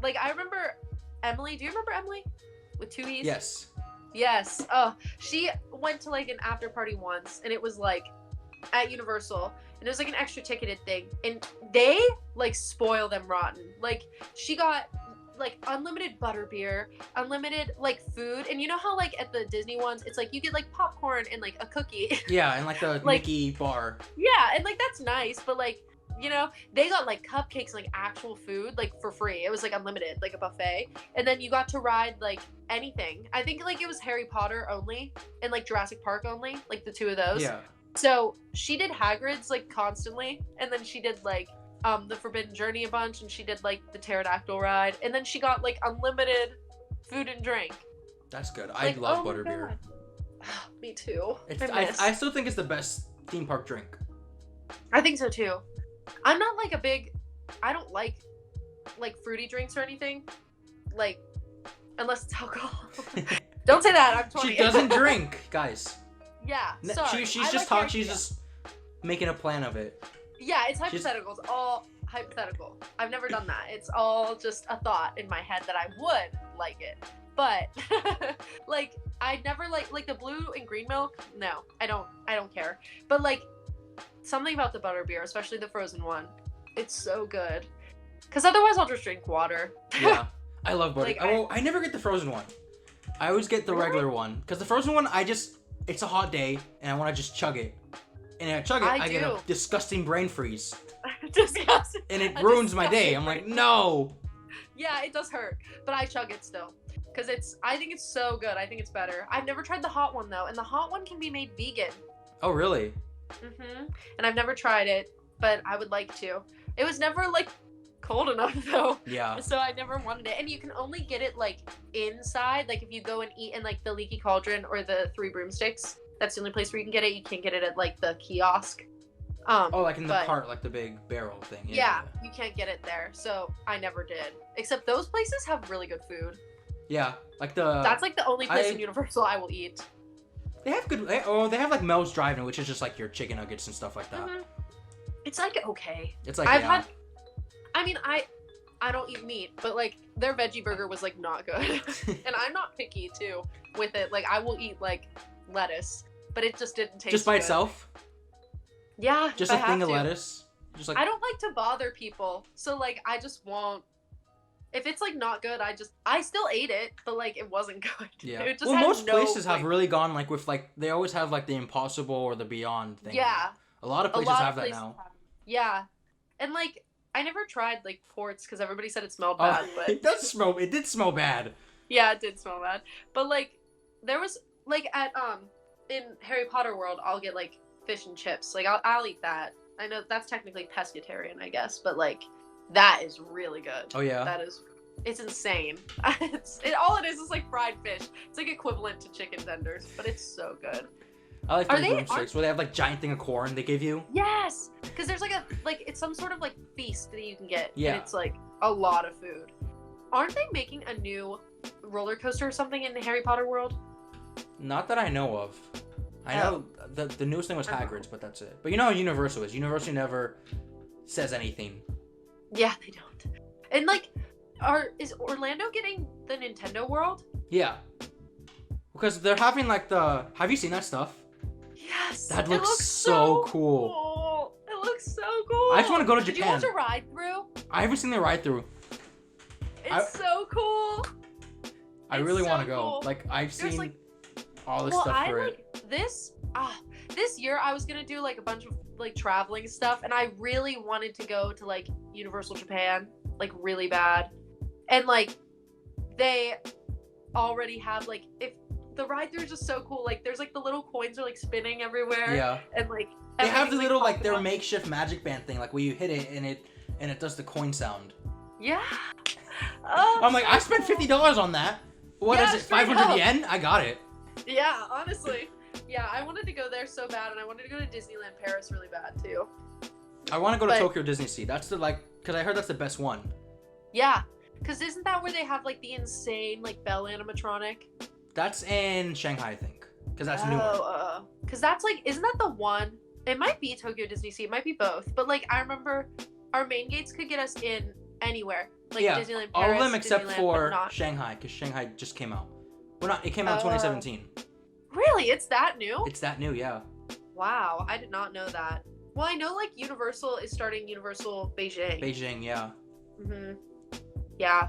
like I remember Emily. Do you remember Emily with 2 E's? Yes. Yes. Oh, she went to like an after party once, and it was like at Universal, and it was like an extra ticketed thing, and they like spoil them rotten. Like she got like unlimited butterbeer, unlimited like food, and you know how like at the Disney ones, it's like you get like popcorn and like a cookie. Yeah, and like the Like- Mickey bar. Yeah, and like that's nice, but like, you know, they got like cupcakes and like actual food like for free. It was like unlimited, like a buffet. And then you got to ride like anything. I think like it was Harry Potter only and like Jurassic Park only, like the 2 of those. Yeah. So she did Hagrid's like constantly, and then she did like the Forbidden Journey a bunch, and she did like the pterodactyl ride, and then she got like unlimited food and drink. That's good. I love butterbeer. Me too. I still think it's the best theme park drink. I think so too. I'm not like I don't like fruity drinks or anything. Like, unless it's alcohol. Don't say that. I'm 20. She doesn't drink, guys. Yeah. Sorry. She's just making a plan of it. Yeah, it's hypothetical. It's all hypothetical. I've never done that. It's all just a thought in my head that I would like it. But like I never like the blue and green milk. No, I don't care. But like something about the butterbeer, especially the frozen one, it's so good. Cause otherwise I'll just drink water. Yeah, I love butter. I never get the frozen one. I always get the regular one. Cause the frozen one, it's a hot day and I want to just chug it. And I chug it, I get a disgusting brain freeze. Disgusting. And it ruins my day. I'm like, no. Yeah, it does hurt, but I chug it still. Cause I think it's so good. I think it's better. I've never tried the hot one though, and the hot one can be made vegan. Oh really? And I've never tried it, but I would like to. It was never like cold enough though. Yeah. So I never wanted it, and you can only get it like inside. Like if you go and eat in like the Leaky Cauldron or the Three Broomsticks, that's the only place where you can get it. You can't get it at like the kiosk. Like in the cart, like the big barrel thing. Yeah, you can't get it there. So I never did. Except those places have really good food. Yeah, like that's like the only place in Universal I will eat. They have good. They have like Mel's Drive-In, which is just like your chicken nuggets and stuff like that. It's like okay. It's like I don't eat meat, but like their veggie burger was like not good, and I'm not picky too with it. Like I will eat like lettuce, but it just didn't taste. Just by good. Itself. Yeah. Just a thing of lettuce. Just like I don't like to bother people, so like I just won't. If it's like not good, I still ate it, but like it wasn't good. Yeah. It just most places have really gone like with like they always have like the Impossible or the Beyond thing. Yeah. A lot of places have that now. Yeah. And like I never tried like ports because everybody said it smelled bad, but it did smell bad. Yeah, it did smell bad. But like there was like at in Harry Potter World, I'll get like fish and chips. Like I'll eat that. I know that's technically pescatarian, I guess, but like that is really good. Oh yeah. It's insane. All it is like fried fish. It's like equivalent to chicken tenders, but it's so good. I like the broomsticks where they have like giant thing of corn they give you. Yes, because there's like it's some sort of like feast that you can get. Yeah. And it's like a lot of food. Aren't they making a new roller coaster or something in the Harry Potter World? Not that I know of. I know the newest thing was Hagrid's, but that's it. But you know how Universal is. Universal never says anything. Yeah, they don't. And like, is Orlando getting the Nintendo World? Yeah. Because they're having like have you seen that stuff? Yes. That looks so cool. It looks so cool. I just want to go to Japan. Did you watch a ride through? I haven't seen the ride through. It's so cool. I really want to go. Like I've seen all this stuff for it. This year I was gonna do like a bunch of like traveling stuff, and I really wanted to go to like Universal Japan, like really bad. And like they already have like if the ride through is just so cool. Like there's like the little coins are like spinning everywhere. Yeah. And like they have the little like their makeshift magic band thing, like where you hit it and it does the coin sound. Yeah. I'm like, I spent $50 on that. What is it? 500 yen? I got it. Yeah, honestly. Yeah, I wanted to go there so bad, and I wanted to go to Disneyland Paris really bad too. I want to go to Tokyo Disney Sea. That's because I heard that's the best one. Yeah, because isn't that where they have like the insane like Belle animatronic? That's in Shanghai, I think, because that's newer. Because that's like, isn't that the one? It might be Tokyo Disney Sea. It might be both. But like, I remember our main gates could get us in anywhere. Like Disneyland Paris, all of them except Disneyland, for Shanghai, because Shanghai just came out. Well, not. It came out in 2017. Really? It's that new? It's that new, yeah. Wow, I did not know that. Well, I know like Universal is starting Universal Beijing. Beijing, yeah. Yeah.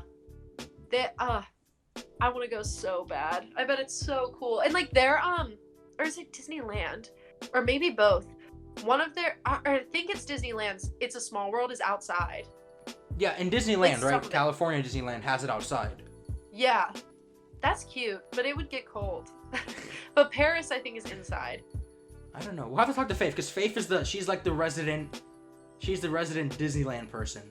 I want to go so bad. I bet it's so cool. And like they're or is it Disneyland? Or maybe both. One of their or I think it's Disneyland's It's a Small World is outside. Yeah, in Disneyland, right? California Disneyland has it outside. Yeah. That's cute, but it would get cold. But Paris, I think, is inside. I don't know. We'll have to talk to Faith, because Faith is she's the resident Disneyland person.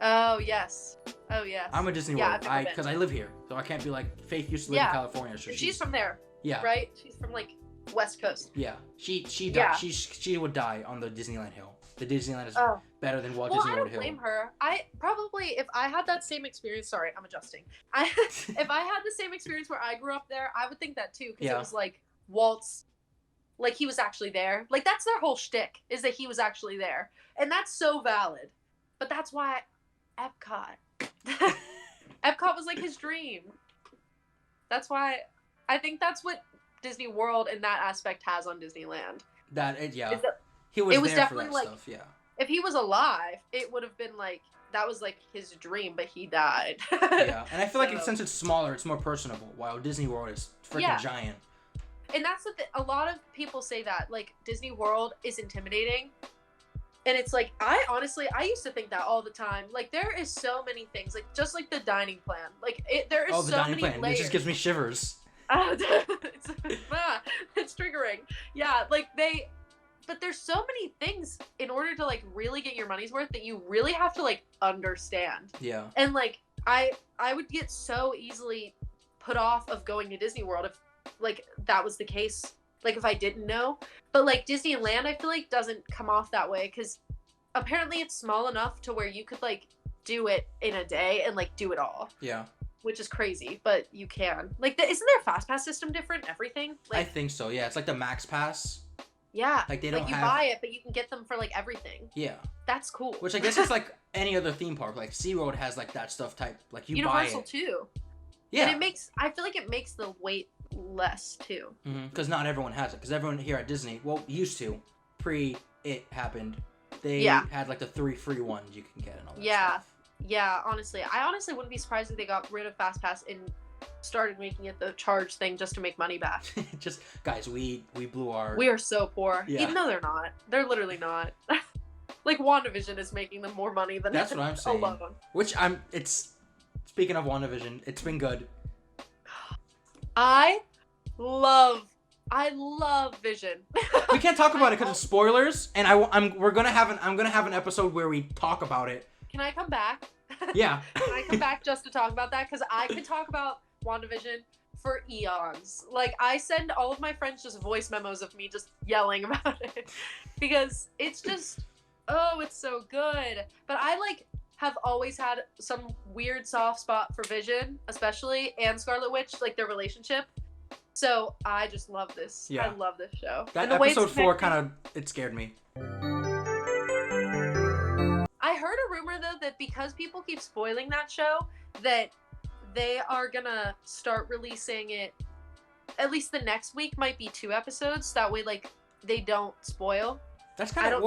Oh yes. Oh yes. I'm a Disney Yeah, World. I've never Because I live here, so I can't be like Faith used to live in California. So she's from there. Yeah. Right? She's from like West Coast. Yeah. She Yeah. she would die on the Disneyland Hill. The Disneyland is better than Walt Well, Disney I World don't Hill. blame her. I probably, if I had that same experience, sorry, I'm adjusting. If I had the same experience where I grew up there, I would think that too, because it was like Walt's, like he was actually there. Like that's their whole shtick, is that he was actually there, and that's so valid. But that's why Epcot, Epcot was like his dream. That's why I think that's what Disney World in that aspect has on Disneyland. He was there definitely for that stuff, yeah. If he was alive, it would have been like, that was like his dream, but he died. Yeah, and I feel like since it's smaller, it's more personable, while Disney World is freaking giant. And that's a lot of people say that, like, Disney World is intimidating. And it's like, I used to think that all the time. Like, there is so many things, like, just like the dining plan. Like, there is so many layers. It just gives me shivers. It's triggering. Yeah, like, but there's so many things in order to like really get your money's worth that you really have to like understand. Yeah. And like I would get so easily put off of going to Disney World if like that was the case. Like if I didn't know. But like Disneyland, I feel like doesn't come off that way because apparently it's small enough to where you could like do it in a day and like do it all. Yeah. Which is crazy, but you can. Like, isn't their fast pass system different? Everything? Like, I think so. Yeah, it's like the Max Pass. Yeah. Like they don't you buy it, but you can get them for like everything. Yeah. That's cool. Which I guess is like any other theme park. Like SeaWorld has like that stuff type. Like you Universal buy it. Universal too. Yeah. And I feel like it makes the wait less too. Because not everyone has it. Because everyone here at Disney, well, used to, pre it happened, they had like the 3 free ones you can get and all that stuff. Yeah, honestly. I honestly wouldn't be surprised if they got rid of Fast Pass and started making it the charge thing just to make money back. Just guys, we blew our. We are so poor, even though they're not. They're literally not. Like WandaVision is making them more money than that's what I'm saying. Alone. It's speaking of WandaVision, it's been good. I love Vision. We can't talk about it because it's spoilers, and I'm gonna have an episode where we talk about it. Can I come back? Yeah. Can I come back just to talk about that? Because I could talk about WandaVision for eons. Like, I send all of my friends just voice memos of me just yelling about it. Because it's just, it's so good. But I, like, have always had some weird soft spot for Vision, especially, and Scarlet Witch, like, their relationship. So, I just love this. Yeah. I love this show. That episode 4 it scared me. I heard a rumor though that because people keep spoiling that show, that they are gonna start releasing it. At least the next week might be 2 episodes. That way, like they don't spoil. That's kind of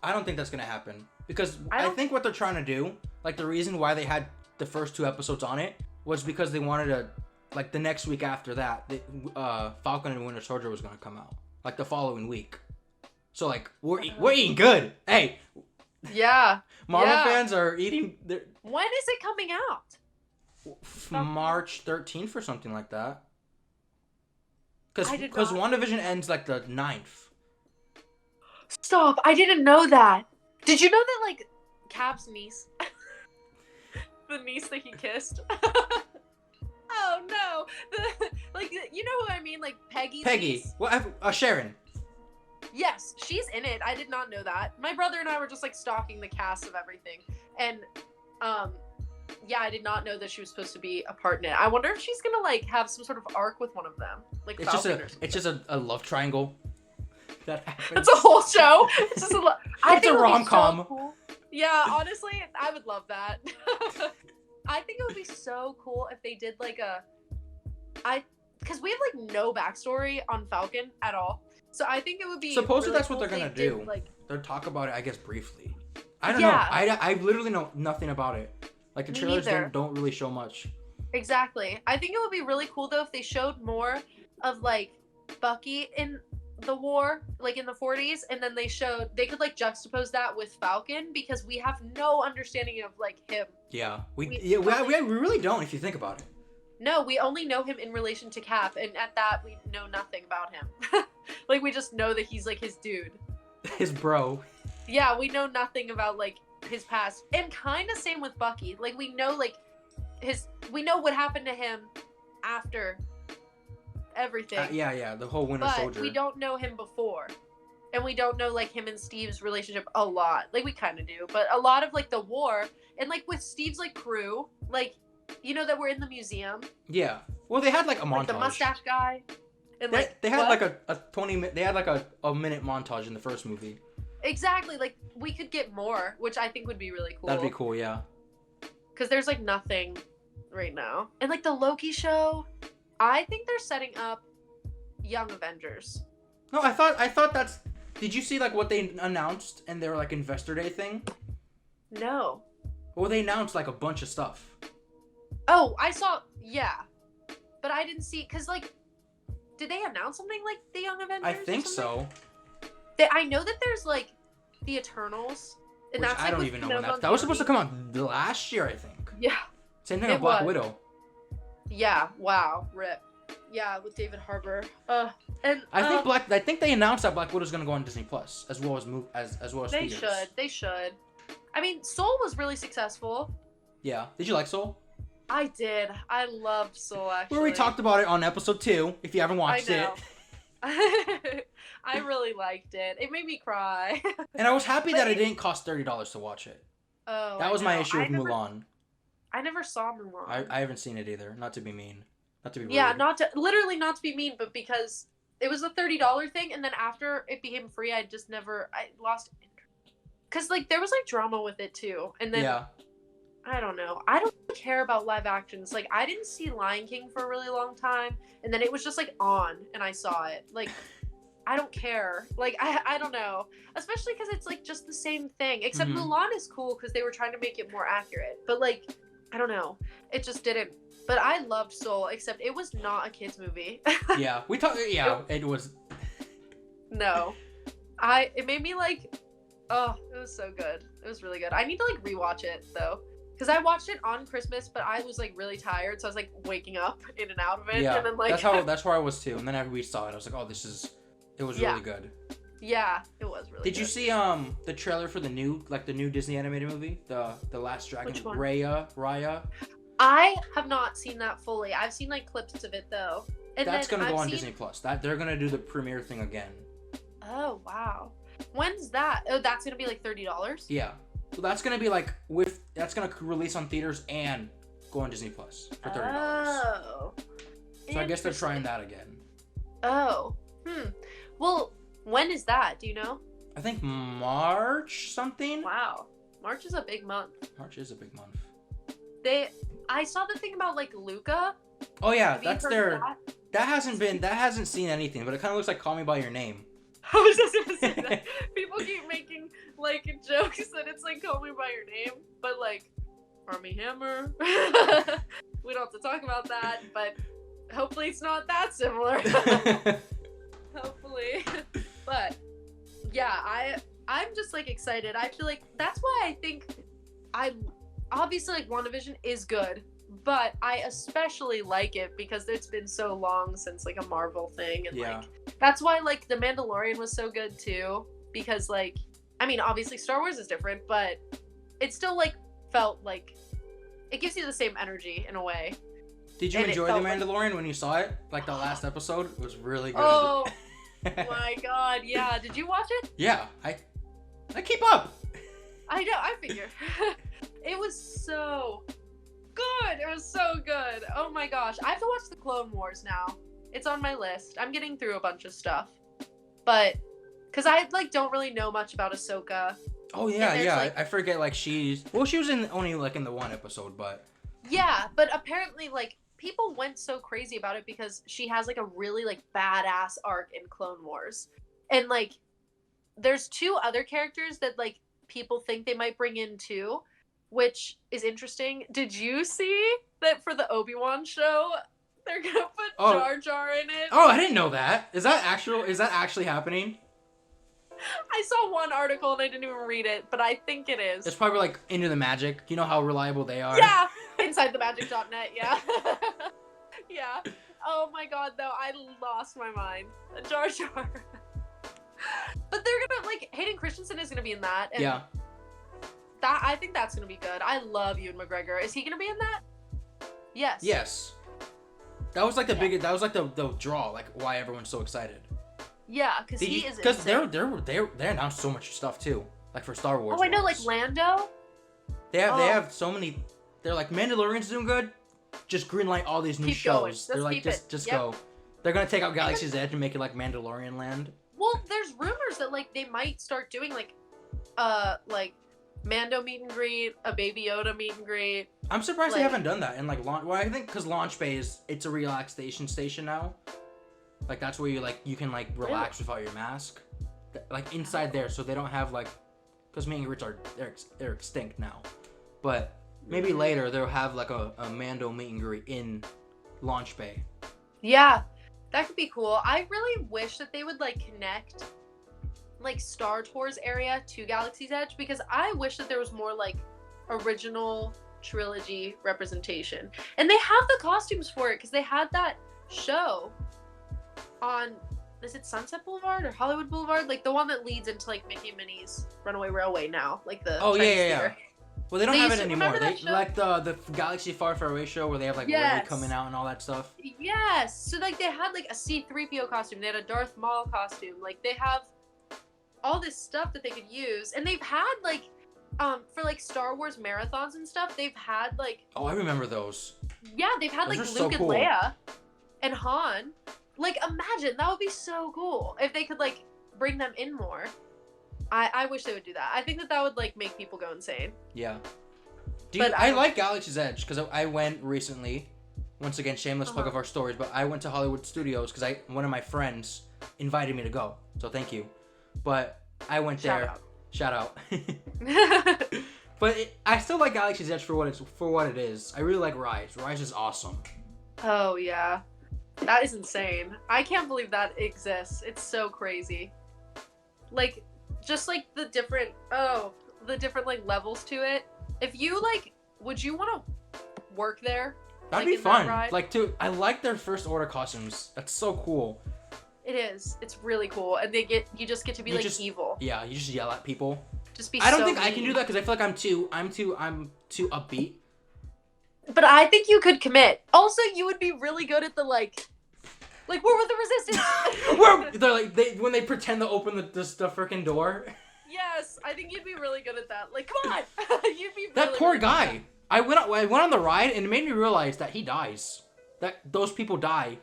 I don't think that's gonna happen because I think what they're trying to do, like the reason why they had the first 2 episodes on it was because they wanted to, like the next week after that, Falcon and Winter Soldier was gonna come out, like the following week. So like we're eating good. Hey. Yeah. Marvel fans are eating. When is it coming out? March 13th or something like that. Because WandaVision ends like the 9th. Stop! I didn't know that. Did you know that like Cap's niece, the niece that he kissed? Oh no! You know who I mean? Like Peggy. Niece? Well, Sharon. Yes, she's in it. I did not know that. My brother and I were just like stalking the cast of everything. And I did not know that she was supposed to be a part in it. I wonder if she's gonna like have some sort of arc with one of them. Like it's just a love triangle that happens. It's a whole show. It's just it's a rom-com. So cool. Yeah, honestly, I would love that. I think it would be so cool if they did like because we have like no backstory on Falcon at all. So I think it would be supposedly really that's cool what they're gonna do. They'll talk about it, I guess, briefly. I don't know. I literally know nothing about it. Like the trailers don't really show much. Exactly. I think it would be really cool though if they showed more of like Bucky in the war, like in the 40s, and then they could like juxtapose that with Falcon because we have no understanding of like him. Yeah. We really don't if you think about it. No, we only know him in relation to Cap, and at that we know nothing about him. Like we just know that he's like his dude. His bro. Yeah, we know nothing about like his past, and kind of same with Bucky. Like we know we know what happened to him after everything. Yeah, the whole Winter Soldier. But we don't know him before. And we don't know, like, him and Steve's relationship a lot. Like, we kind of do. But a lot of, like, the war. And, like, with Steve's, like, crew. Like, you know that we're in the museum? Yeah. Well, they had, like, a montage. Like, the mustache guy. And, like, they had, like, a 20-minute... They had, like, a minute montage in the first movie. Exactly. Like, we could get more, which I think would be really cool. That'd be cool, yeah. Because there's, like, nothing right now. And, like, the Loki show, I think they're setting up Young Avengers. No, I thought that's... Did you see, like, what they announced in their, like, Investor Day thing? No. Well, they announced, like, a bunch of stuff. Oh, I saw... Yeah. But I didn't see... Because, like... Did they announce something like the Young Avengers? I think so. I know that there's, like, the Eternals. And Which that's, I like, don't even know when that was supposed to come out last year, I think. Yeah. Same thing with Black Widow. Yeah. Wow. Rip. Yeah, with David Harbour. And I think they announced that Black Widow's gonna go on Disney Plus as well as they theaters. They should. I mean, Soul was really successful. Yeah. Did you like Soul? I did. I loved Soul, actually. We talked about it on episode 2. If you haven't watched it. I really liked it. It made me cry. And I was happy that it didn't cost $30 to watch it. Oh, that was my issue with Mulan. I never saw Mulan. I haven't seen it either. Not to be mean. Not to be rude. Yeah, not to be mean, but because it was a $30 thing, and then after it became free, I lost interest. Cause like there was like drama with it too, and then I don't know. I don't care about live actions. Like I didn't see Lion King for a really long time, and then it was just like on, and I saw it. Like I don't care. Like I don't know, especially because it's like just the same thing. Except Mulan is cool because they were trying to make it more accurate, but like I don't know, it just didn't. But I loved Soul, except it was not a kids movie. Yeah, we talked. Yeah, it was. No, it made me like, oh, it was so good. It was really good. I need to like rewatch it though, because I watched it on Christmas, but I was like really tired, so I was like waking up in and out of it. Yeah, and then, like, that's where I was too. And then after we saw it, I was like, oh, it was really good. Yeah, it was really. Did you see the trailer for the new Disney animated movie, the Last Dragon? Which one? Raya. I have not seen that fully. I've seen like clips of it though. And that's gonna go on Disney Plus. They're gonna do the premiere thing again. Oh wow. When's that? Oh, that's gonna be like $30. Yeah. So that's gonna be like that's gonna release on theaters and go on Disney Plus for $30. Oh. So I guess they're trying that again. Oh. Well, when is that? Do you know? I think March something. Wow. March is a big month. March is a big month. I saw the thing about like Luca. Oh yeah, that's their. That hasn't seen anything, but it kind of looks like Call Me by Your Name. I was just gonna say that. People keep making like jokes that it's like Call Me by Your Name, but like Armie Hammer. We don't have to talk about that, but hopefully it's not that similar. Hopefully, but yeah, I'm just like excited. I feel like that's why I think obviously like WandaVision is good, but I especially like it because it's been so long since like a Marvel thing, and like that's why like The Mandalorian was so good too, because like I mean obviously Star Wars is different, but it still like felt like it gives you the same energy in a way. Did you enjoy The Mandalorian when you saw it? Like the last episode? It was really good. Oh my god, yeah. Did you watch it? Yeah, I keep up. I know, I figure. It was so good. It was so good. Oh my gosh. I have to watch the Clone Wars now. It's on my list. I'm getting through a bunch of stuff. But, because I, like, don't really know much about Ahsoka. Oh, yeah, yeah. Like, I forget, like, she was only, like, in the one episode, but... Yeah, but apparently, like, people went so crazy about it because she has, like, a really, like, badass arc in Clone Wars. And, like, there's 2 other characters that, like, people think they might bring in, too, which is interesting. Did you see that for the Obi-Wan show, they're gonna put Jar Jar in it? Oh, I didn't know that. Is that actually happening? I saw one article and I didn't even read it, but I think it is. It's probably like Into the Magic. You know how reliable they are? Yeah, InsideTheMagic.net, yeah. Yeah. Oh my god, though, I lost my mind. Jar Jar. But they're gonna, like, Hayden Christensen is gonna be in that. And I think that's gonna be good. I love Ewan McGregor. Is he gonna be in that? Yes. Yes. That was like the biggest. That was like the draw. Like why everyone's so excited. Yeah, because he is. Because they announced so much stuff too. Like for Star Wars. Oh, I know, like Lando. They have so many. They're like Mandalorian's doing good. Just greenlight all these new shows. They're like just go. They're gonna take out Galaxy's Edge and make it like Mandalorian land. Well, there's rumors that like they might start doing like Mando meet and greet, a Baby Yoda meet and greet. I'm surprised they haven't done that in like launch. Well, I think because Launch Bay it's a relaxation station now. Like that's where you can like relax without your mask. Like inside there, so they don't have like, because meet and greets they're extinct now. But maybe later they'll have like a Mando meet and greet in Launch Bay. Yeah, that could be cool. I really wish that they would like connect like Star Tours area to Galaxy's Edge, because I wish that there was more like original trilogy representation. And they have the costumes for it because they had that show on, is it Sunset Boulevard or Hollywood Boulevard? Like the one that leads into like Mickey and Minnie's Runaway Railway now, like the Chinese theater. Well, they don't have it anymore. They like the Galaxy Far Far Away show where they have like Ray coming out and all that stuff. Yes. So like they had like a C-3PO costume. They had a Darth Maul costume. Like they have all this stuff that they could use, and they've had like for like Star Wars marathons and stuff. They've had like I remember those. Yeah, they've had those like so Luke cool. and Leia and Han. Like imagine, that would be so cool if they could like bring them in more. I wish they would do that. I think that would like make people go insane. Yeah. I like Galaxy's Edge because I went recently. Once again, shameless plug of our stories, but I went to Hollywood Studios because one of my friends invited me to go. So thank you. But I went there. Shout out. But I still like Galaxy's Edge for what it is. I really like Rise. Rise is awesome. Oh yeah, that is insane. I can't believe that exists. It's so crazy. Like, just like the different like levels to it. If you like, would you want to work there? That'd be fun. I like their First Order costumes. That's so cool. It is. It's really cool, and you just get to be evil. Yeah, you just yell at people. Just be. I don't think I can do that because I feel like I'm too upbeat. But I think you could commit. Also, you would be really good at the like we're with the resistance. They're when they pretend to open the freaking door. Yes, I think you'd be really good at that. Like, come on, you'd be. That poor guy. I went on the ride and it made me realize that he dies. That those people die,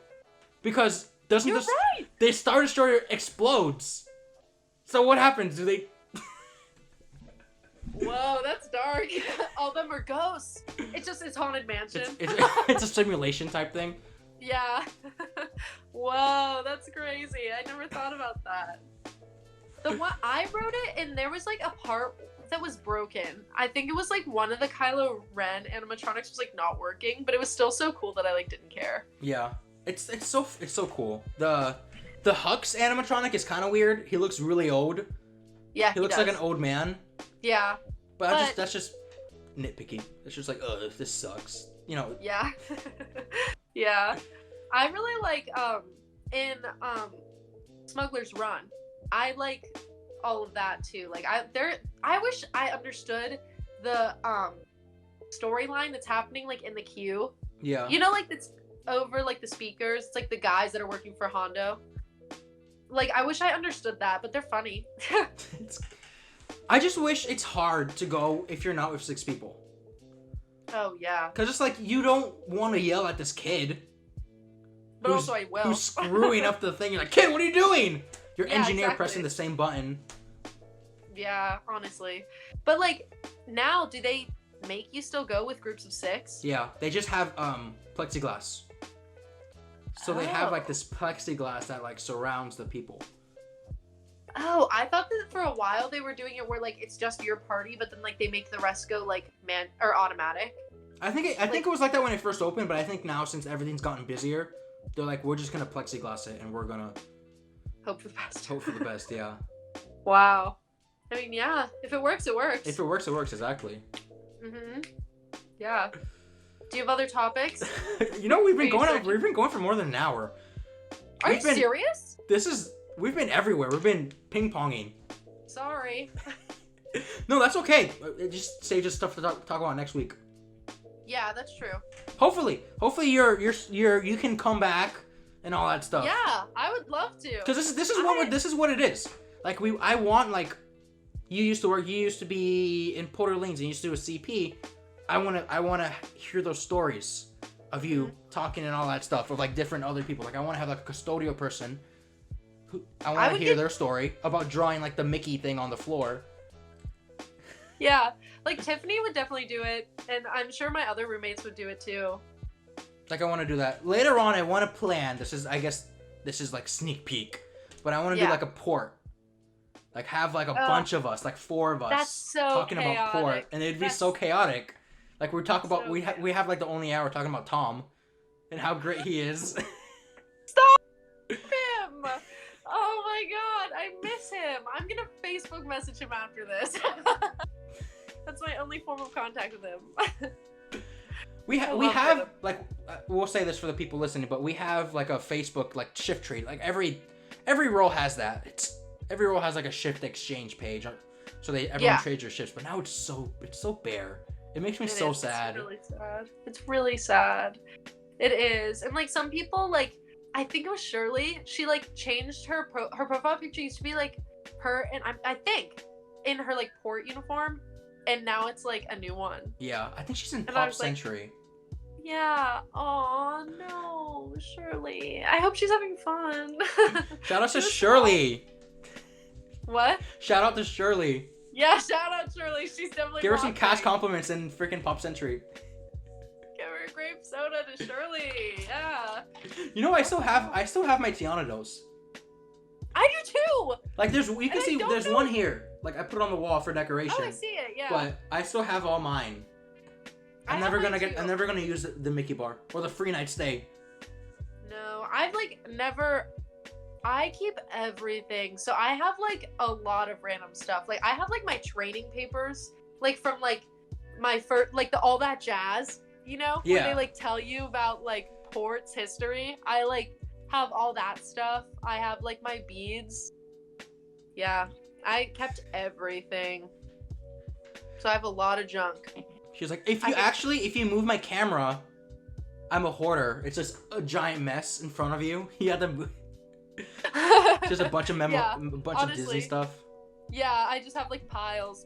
because the Star Destroyer explodes. So what happens? Do they? Whoa, that's dark. All of them are ghosts. It's haunted mansion. It's a simulation type thing. Yeah. Whoa, that's crazy. I never thought about that. The one I wrote it, and there was like a part that was broken. I think it was like one of the Kylo Ren animatronics was like not working, but it was still so cool that I like didn't care. Yeah, it's so cool. The Hux animatronic is kind of weird. He looks really old. Yeah, he looks like an old man. Yeah, but that's just nitpicky. It's just like, this sucks. You know. Yeah. Yeah. I really like in Smuggler's Run. I like all of that too. Like I wish I understood the storyline that's happening like in the queue. Yeah. You know, like it's over like the speakers. It's like the guys that are working for Hondo. Like I wish I understood that, but they're funny. I just wish it's hard to go if you're not with 6 people. Oh yeah. Cause it's like you don't want to yell at this kid. But also I will. Who's screwing up the thing? You're like, kid, what are you doing? Your engineer pressing the same button. Yeah, honestly. But like, now do they make you still go with groups of 6? Yeah, they just have plexiglass. So they have like this plexiglass that like surrounds the people. Oh, I thought that for a while they were doing it where like it's just your party, but then like they make the rest go like automatic. I think it was like that when it first opened, but I think now since everything's gotten busier, they're like, we're just gonna plexiglass it and we're gonna hope for the best. Hope for the best, yeah. Wow. I mean, yeah. If it works, it works. If it works, it works. Exactly. Mhm. Yeah. Do you have other topics? You know, we've been going for more than an hour. Are you serious? We've been everywhere. We've been ping-ponging. Sorry. No, that's okay. It just saves us stuff to talk about next week. Yeah, that's true. Hopefully you can come back and all that stuff. Yeah, I would love to. Because this is what it is. Like I want like you used to be in Port Orleans and you used to do a CP. I wanna hear those stories of you talking and all that stuff of like different other people. Like I want to have like a custodial person who I want to hear their story about drawing like the Mickey thing on the floor. Yeah, like Tiffany would definitely do it, and I'm sure my other roommates would do it too. Like I want to do that later on. I want to plan. This is like sneak peek, but I want to do like a port. Like have like a bunch of us, like 4 of us, that's so talking chaotic. about port, and it'd be so chaotic. Like we talk about we have like the only hour talking about Tom, and how great he is. Stop him! Oh my god, I miss him. I'm gonna Facebook message him after this. That's my only form of contact with him. we have like we'll say this for the people listening, but we have like a Facebook like shift trade. Like every role has that. Every role has like a shift exchange page, so everyone trades your shifts. But now it's so bare. It makes me so sad. It's really sad. It's really sad. It is, and like some people like. I think it was Shirley. She like changed her profile picture. Used to be like her, and I think in her like port uniform, and now it's like a new one. Yeah, I think she's in Pop Century. Like, yeah. Oh no, Shirley. I hope she's having fun. Shout out to Shirley. What? Shout out to Shirley. Yeah, shout out Shirley. She's definitely. Give her some cast compliments in freaking Pop Century. Grape soda to Shirley. Yeah. You know, I still have my Tiana dose. I do too. Like there's one here. Like I put it on the wall for decoration. Oh, I see it. Yeah. But I still have all mine. I'm never gonna use the Mickey bar or the free night stay. No, I've like never. I keep everything. So I have like a lot of random stuff. Like I have like my training papers, like from like my first, like the All That Jazz. You know, where they like tell you about like port's history. I like have all that stuff. I have like my beads. Yeah, I kept everything. So I have a lot of junk. She was like, if you move my camera, I'm a hoarder. It's just a giant mess in front of you. You have to move. Just a bunch of of Disney stuff. Yeah, I just have like piles.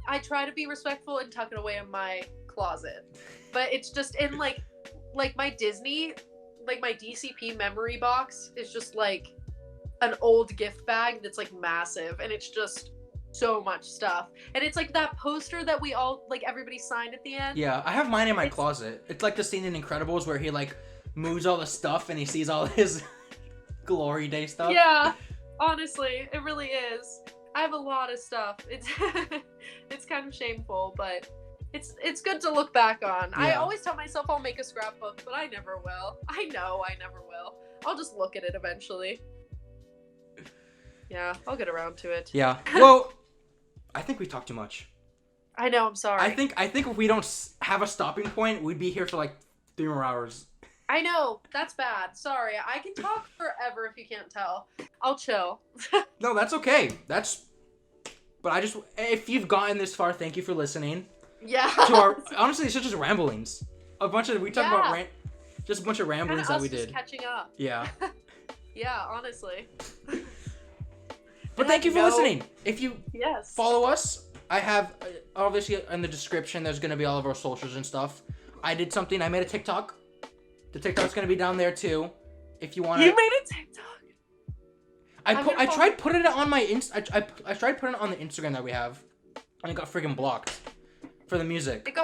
I try to be respectful and tuck it away in my closet, but it's just in like my Disney, like my DCP memory box is just like an old gift bag that's like massive, and it's just so much stuff. And it's like that poster that we all like everybody signed at the end. Yeah, I have mine in my closet. It's like the scene in Incredibles where he like moves all the stuff and he sees all his glory day stuff. Yeah, honestly, it really is. I have a lot of stuff. It's it's kind of shameful, but it's good to look back on. Yeah. I always tell myself I'll make a scrapbook, but I never will. I know I never will. I'll just look at it eventually. Yeah, I'll get around to it. Yeah. Well, I think we talked too much. I know, I'm sorry. I think if we don't have a stopping point, we'd be here for like 3 more hours. I know, that's bad. Sorry, I can talk forever if you can't tell. I'll chill. No, that's okay. But if you've gotten this far, thank you for listening. Yeah. To our, honestly, it's just ramblings. We talked about just a bunch of ramblings that we did. Just catching up. Yeah. Yeah, honestly. But thank you for listening. If you follow us, I have, obviously in the description, there's going to be all of our socials and stuff. I made a TikTok. The TikTok's going to be down there too. If you want to. You made a TikTok? I tried putting it on my I tried putting it on the Instagram that we have, and it got freaking blocked for the music.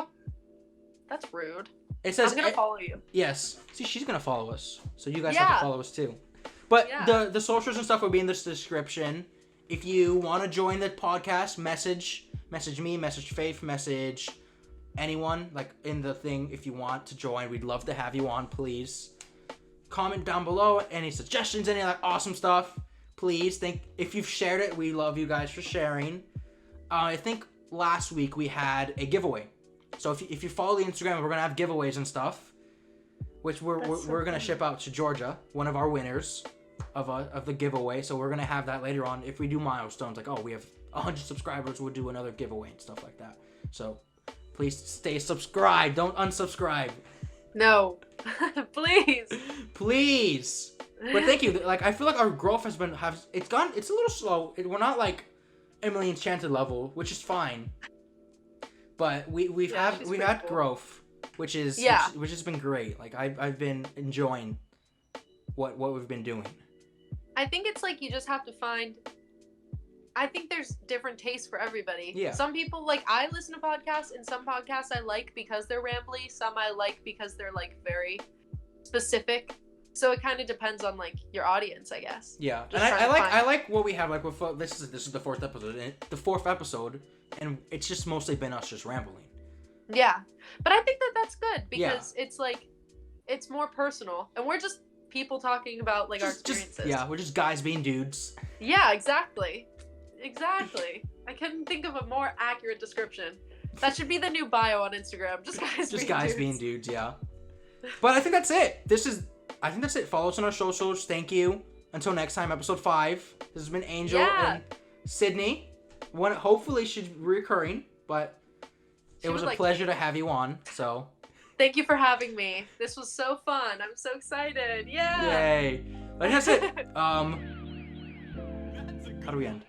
That's rude. It says I'm gonna follow you. Yes. See, she's gonna follow us, so you guys have to follow us too. But the socials and stuff will be in this description. If you want to join the podcast, message me, message Faith, message anyone like in the thing. If you want to join, we'd love to have you on. Please comment down below any suggestions, any of that awesome stuff. Please if you've shared it, we love you guys for sharing. I think last week we had a giveaway. So if you follow the Instagram, we're gonna have giveaways and stuff, which we're gonna ship out to Georgia, one of our winners of the giveaway. So we're gonna have that later on if we do milestones. Like, oh, we have 100 subscribers, we'll do another giveaway and stuff like that. So please stay subscribed. Don't unsubscribe. No. Please. Please. But thank you. Like, I feel like our growth it's a little slow. We're not like Emily Enchanted level, which is fine. But we've had cool. Growth, which has been great. Like, I've been enjoying what we've been doing. I think it's like you just have to find. I think there's different tastes for everybody. Yeah. Some people, like, I listen to podcasts, and some podcasts I like because they're rambly. Some I like because they're, like, very specific. So it kind of depends on, like, your audience, I guess. Yeah. Just and I like what we have. Like, this is the fourth episode. The fourth episode, and it's just mostly been us just rambling. Yeah. But I think that's good because it's, like, it's more personal. And we're just people talking about, like, our experiences. We're just guys being dudes. Yeah, exactly. Exactly. I couldn't think of a more accurate description. That should be the new bio on Instagram. Just guys being dudes, yeah. But I think that's it. I think that's it. Follow us on our socials. Thank you. Until next time, episode 5. This has been Angel and Sidne. Hopefully she's recurring, but it was a pleasure to have you on. So thank you for having me. This was so fun. I'm so excited. Yeah. Yay. But that's it. How do we end?